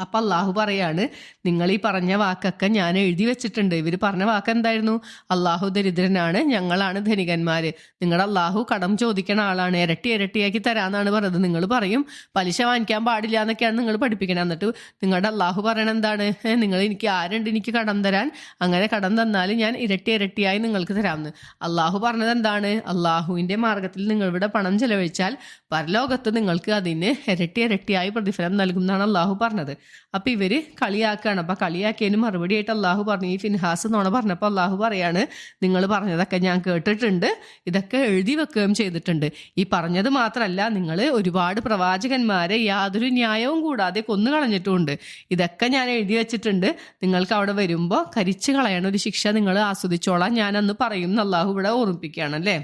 അപ്പം അള്ളാഹു പറയാണ്, നിങ്ങൾ ഈ പറഞ്ഞ വാക്കൊക്കെ ഞാൻ എഴുതി വെച്ചിട്ടുണ്ട്. ഇവർ പറഞ്ഞ വാക്ക് എന്തായിരുന്നു? അള്ളാഹു ദരിദ്രനാണ്, ഞങ്ങളാണ് ധനികന്മാര്, നിങ്ങളുടെ അള്ളാഹു കടം ചോദിക്കണ ആളാണ്, ഇരട്ടി ഇരട്ടിയാക്കി തരാന്നാണ് പറഞ്ഞത്. നിങ്ങൾ പറയും പലിശ വാങ്ങിക്കാൻ പാടില്ല എന്നൊക്കെയാണ് നിങ്ങൾ പഠിപ്പിക്കണം. എന്നിട്ട് നിങ്ങളുടെ അള്ളാഹു പറയണ എന്താണ്? നിങ്ങൾ എനിക്ക് ആരുണ്ട് എനിക്ക് കടം തരാൻ? അങ്ങനെ കടം തന്നാൽ ഞാൻ ഇരട്ടി ഇരട്ടിയായി നിങ്ങൾക്ക് തരാമെന്ന്. അള്ളാഹു പറഞ്ഞത് എന്താണ്? അള്ളാഹുവിൻ്റെ മാർഗത്തിൽ നിങ്ങളിവിടെ പണം ചെലവഴിച്ചാൽ പരലോകത്ത് നിങ്ങൾക്ക് അതിന് ഇരട്ടി ഇരട്ടിയായി പ്രതിഫലം നൽകും എന്നാണ് അള്ളാഹു പറഞ്ഞത്. അപ്പൊ ഇവര് കളിയാക്കാണ്. അപ്പൊ കളിയാക്കിയതിന് മറുപടി ആയിട്ട് അള്ളാഹു പറഞ്ഞു, ഈ ഫിൻഹാസ് നോണ പറഞ്ഞപ്പോൾ അള്ളാഹു പറയാണ്, നിങ്ങൾ പറഞ്ഞതൊക്കെ ഞാൻ കേട്ടിട്ടുണ്ട്, ഇതൊക്കെ എഴുതി വെക്കുകയും ചെയ്തിട്ടുണ്ട്. ഈ പറഞ്ഞത് മാത്രമല്ല, നിങ്ങൾ ഒരുപാട് പ്രവാചകന്മാരെ യാതൊരു ന്യായവും കൂടാതെ കൊന്നു കളഞ്ഞിട്ടുമുണ്ട്. ഇതൊക്കെ ഞാൻ എഴുതി വെച്ചിട്ടുണ്ട്. നിങ്ങൾക്ക് അവിടെ വരുമ്പോൾ കരിച്ചു കളയണ ഒരു ശിക്ഷ നിങ്ങൾ ആസ്വദിച്ചോളാം ഞാൻ അന്ന് പറയും എന്ന് അള്ളാഹു ഇവിടെ ഓർമ്മിപ്പിക്കുകയാണ് അല്ലേ.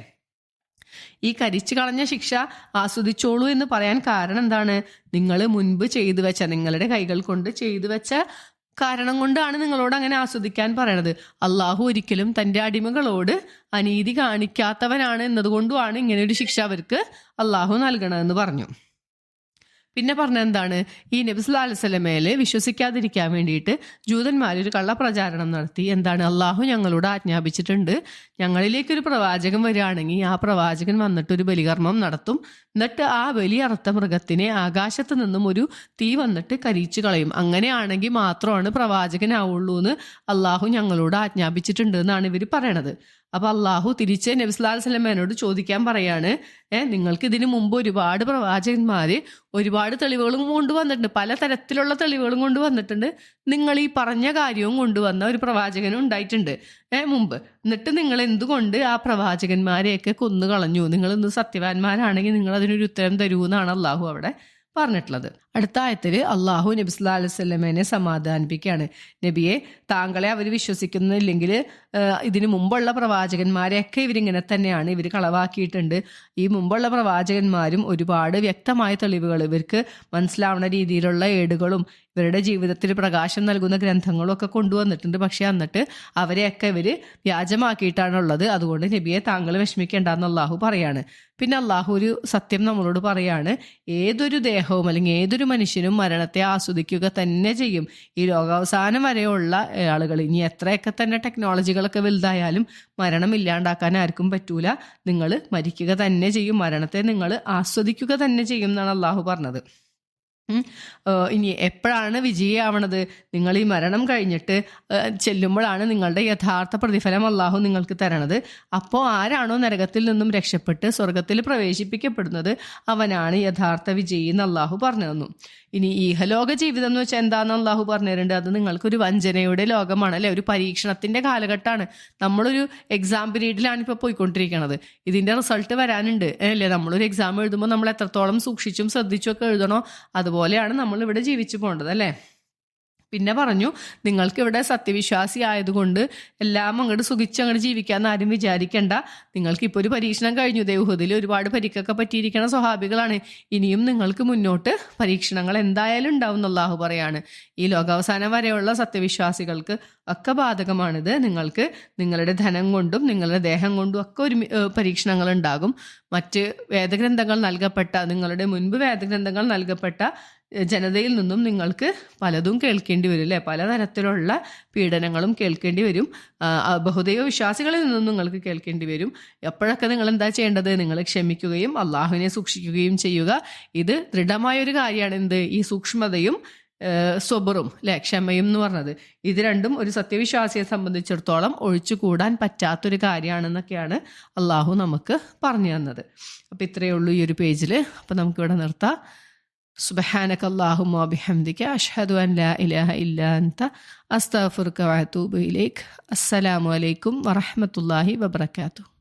ഈ കരിച്ചു കളഞ്ഞ ശിക്ഷ ആസ്വദിച്ചോളൂ എന്ന് പറയാൻ കാരണം എന്താണ്? നിങ്ങൾ മുൻപ് ചെയ്തു വെച്ച, നിങ്ങളുടെ കൈകൾ കൊണ്ട് ചെയ്തു വെച്ച കാരണം കൊണ്ടാണ് നിങ്ങളോട് അങ്ങനെ ആസ്വദിക്കാൻ പറയണത്. അള്ളാഹു ഒരിക്കലും തൻ്റെ അടിമകളോട് അനീതി കാണിക്കാത്തവനാണ് എന്നതുകൊണ്ടുമാണ് ഇങ്ങനെ ഒരു ശിക്ഷ അവർക്ക് അള്ളാഹു നൽകണമെന്ന് പറഞ്ഞു. പിന്നെ പറഞ്ഞ എന്താണ്? ഈ നബി സല്ലല്ലാഹു അലൈഹി വസല്ലമയിൽ വിശ്വസിക്കാതിരിക്കാൻ വേണ്ടിയിട്ട് ജൂതന്മാരൊരു കള്ളപ്രചാരണം നടത്തി. എന്താണ്? അള്ളാഹു ഞങ്ങളോട് ആജ്ഞാപിച്ചിട്ടുണ്ട്, ഞങ്ങളിലേക്കൊരു പ്രവാചകൻ വരികയാണെങ്കിൽ ആ പ്രവാചകൻ വന്നിട്ട് ഒരു ബലികർമ്മം നടത്തും, എന്നിട്ട് ആ ബലി അറുത്ത മൃഗത്തിനെ ആകാശത്ത് നിന്നും ഒരു തീ വന്നിട്ട് കരിച്ചു കളയും. അങ്ങനെയാണെങ്കിൽ മാത്രമാണ് പ്രവാചകനാവുള്ളൂ എന്ന് അള്ളാഹു ഞങ്ങളോട് ആജ്ഞാപിച്ചിട്ടുണ്ട് എന്നാണ് ഇവർ പറയണത്. അപ്പൊ അള്ളാഹു തിരിച്ച് നബി സല്ലല്ലാഹു അലൈഹി വസല്ലമയോട് ചോദിക്കാൻ പറയാണ്, നിങ്ങൾക്ക് ഇതിനു മുമ്പ് ഒരുപാട് പ്രവാചകന്മാര് ഒരുപാട് തെളിവുകളും കൊണ്ടുവന്നിട്ടുണ്ട്, പലതരത്തിലുള്ള തെളിവുകളും കൊണ്ടുവന്നിട്ടുണ്ട്. നിങ്ങൾ ഈ പറഞ്ഞ കാര്യവും കൊണ്ടുവന്ന ഒരു പ്രവാചകനും ഉണ്ടായിട്ടുണ്ട് മുമ്പ്. എന്നിട്ട് നിങ്ങൾ എന്തുകൊണ്ട് ആ പ്രവാചകന്മാരെയൊക്കെ കൊന്നു കളഞ്ഞു? നിങ്ങൾ ഇന്ന് സത്യവാന്മാരാണെങ്കിൽ നിങ്ങൾ അതിനൊരു ഉത്തരം തരൂ എന്നാണ് അള്ളാഹു അവിടെ പറഞ്ഞിട്ടുള്ളത്. അടുത്ത ആയത്തിൽ അള്ളാഹു നബി സല്ലല്ലാഹു അലൈഹി വസല്ലമയെ സമാധാനിപ്പിക്കുകയാണ്. നബിയെ, താങ്കളെ അവർ വിശ്വസിക്കുന്നില്ലെങ്കിൽ ഇതിനു മുമ്പുള്ള പ്രവാചകന്മാരെയൊക്കെ ഇവരിങ്ങനെ തന്നെയാണ്, ഇവർ കളവാക്കിയിട്ടുണ്ട്. ഈ മുമ്പുള്ള പ്രവാചകന്മാരും ഒരുപാട് വ്യക്തമായ തെളിവുകൾ, ഇവർക്ക് മനസ്സിലാവുന്ന രീതിയിലുള്ള ഏടുകളും ഇവരുടെ ജീവിതത്തിൽ പ്രകാശം നൽകുന്ന ഗ്രന്ഥങ്ങളും ഒക്കെ കൊണ്ടുവന്നിട്ടുണ്ട്. പക്ഷെ എന്നിട്ട് അവരെയൊക്കെ ഇവർ വ്യാജമാക്കിയിട്ടാണുള്ളത്. അതുകൊണ്ട് നബിയെ താങ്കൾ വിഷമിക്കേണ്ടെന്ന് അള്ളാഹു പറയാണ്. പിന്നെ അള്ളാഹു ഒരു സത്യം നമ്മളോട് പറയാണ്, ഏതൊരു ദേഹവും അല്ലെങ്കിൽ ഏതൊരു മനുഷ്യനും മരണത്തെ ആസ്വദിക്കുക തന്നെ ചെയ്യും. ഈ ലോകാവസാനം വരെയുള്ള ആളുകൾ, ഇനി എത്രയൊക്കെ തന്നെ ടെക്നോളജികളൊക്കെ വലുതായാലും മരണം ഇല്ലാണ്ടാക്കാൻ ആർക്കും പറ്റൂല. നിങ്ങൾ മരിക്കുക തന്നെ ചെയ്യും, മരണത്തെ നിങ്ങൾ ആസ്വദിക്കുക തന്നെ ചെയ്യും എന്നാണ് അള്ളാഹു പറഞ്ഞത്. ഇനി എപ്പോഴാണ് വിജയിയാവണത്? നിങ്ങൾ ഈ മരണം കഴിഞ്ഞിട്ട് ചെല്ലുമ്പോഴാണ് നിങ്ങളുടെ യഥാർത്ഥ പ്രതിഫലം അള്ളാഹു നിങ്ങൾക്ക് തരണത്. അപ്പോൾ ആരാണോ നരകത്തിൽ നിന്നും രക്ഷപ്പെട്ട് സ്വർഗത്തിൽ പ്രവേശിപ്പിക്കപ്പെടുന്നത് അവനാണ് യഥാർത്ഥ വിജയി എന്ന് അള്ളാഹു പറഞ്ഞു തന്നു. ഇനി ഈഹലോക ജീവിതം എന്ന് വെച്ചാൽ എന്താണെന്ന് അള്ളാഹു പറഞ്ഞു തരുന്നുണ്ട്. അത് നിങ്ങൾക്കൊരു വഞ്ചനയുടെ ലോകമാണ്, അല്ലെ? ഒരു പരീക്ഷണത്തിന്റെ കാലഘട്ടമാണ്. നമ്മളൊരു എക്സാം പീരീഡിലാണ് ഇപ്പോൾ പോയിക്കൊണ്ടിരിക്കുന്നത്. ഇതിന്റെ റിസൾട്ട് വരാനുണ്ട്, അല്ലേ? നമ്മളൊരു എക്സാം എഴുതുമ്പോൾ നമ്മൾ എത്രത്തോളം സൂക്ഷിച്ചും ശ്രദ്ധിച്ചും ഒക്കെ എഴുതണോ അതുപോലെയാണ് നമ്മൾ ഇവിടെ ജീവിച്ചു പോകേണ്ടത്, അല്ലേ? പിന്നെ പറഞ്ഞു, നിങ്ങൾക്ക് ഇവിടെ സത്യവിശ്വാസി ആയതുകൊണ്ട് എല്ലാം അങ്ങോട്ട് സുഖിച്ചങ്ങോട്ട് ജീവിക്കാമെന്ന് ആരും വിചാരിക്കേണ്ട. നിങ്ങൾക്ക് ഇപ്പോൾ ഒരു പരീക്ഷണം കഴിഞ്ഞു. ഉഹദിൽ ഒരുപാട് പരിക്കൊക്കെ പറ്റിയിരിക്കുന്ന സ്വഹാബികളാണ്. ഇനിയും നിങ്ങൾക്ക് മുന്നോട്ട് പരീക്ഷണങ്ങൾ എന്തായാലും ഉണ്ടാവും എന്ന് അല്ലാഹു പറയാണ്. ഈ ലോകാവസാനം വരെയുള്ള സത്യവിശ്വാസികൾക്ക് ഒക്കെ ബാധകമാണിത്. നിങ്ങൾക്ക് നിങ്ങളുടെ ധനം കൊണ്ടും നിങ്ങളുടെ ദേഹം കൊണ്ടും ഒക്കെ ഒരു പരീക്ഷണങ്ങൾ ഉണ്ടാകും. മറ്റ് വേദഗ്രന്ഥങ്ങൾ നൽകപ്പെട്ട, നിങ്ങളുടെ മുൻപ് വേദഗ്രന്ഥങ്ങൾ നൽകപ്പെട്ട ജനതയിൽ നിന്നും നിങ്ങൾക്ക് പലതും കേൾക്കേണ്ടി വരും, അല്ലേ? പലതരത്തിലുള്ള പീഡനങ്ങളും കേൾക്കേണ്ടി വരും. ബഹുദൈവ വിശ്വാസികളിൽ നിന്നും നിങ്ങൾക്ക് കേൾക്കേണ്ടി വരും. എപ്പോഴൊക്കെ നിങ്ങൾ എന്താ ചെയ്യേണ്ടത്? നിങ്ങൾ ക്ഷമിക്കുകയും അള്ളാഹുവിനെ സൂക്ഷിക്കുകയും ചെയ്യുക. ഇത് ദൃഢമായൊരു കാര്യമാണ്. എന്ത്? ഈ സൂക്ഷ്മതയും സ്വബറും, അല്ലെ? ക്ഷമയും എന്ന് പറഞ്ഞത്, ഇത് രണ്ടും ഒരു സത്യവിശ്വാസിയെ സംബന്ധിച്ചിടത്തോളം ഒഴിച്ചുകൂടാൻ പറ്റാത്തൊരു കാര്യമാണെന്നൊക്കെയാണ് അള്ളാഹു നമുക്ക് പറഞ്ഞു തന്നത്. അപ്പം ഇത്രയേ ഉള്ളൂ ഈ ഒരു പേജിൽ. അപ്പം നമുക്കിവിടെ നിർത്താം. സുബ്ഹാനക അല്ലാഹുമ്മ വബിഹംദിക അഷ്ഹദു അൻ ലാ ഇലാഹ ഇല്ലാ അൻത അസ്തഗ്ഫിറുക വഅതൂബു ഇലൈക്. അസ്സലാമു അലൈക്കും വറഹ്മത്തുള്ളാഹി വബറകാതുഹു.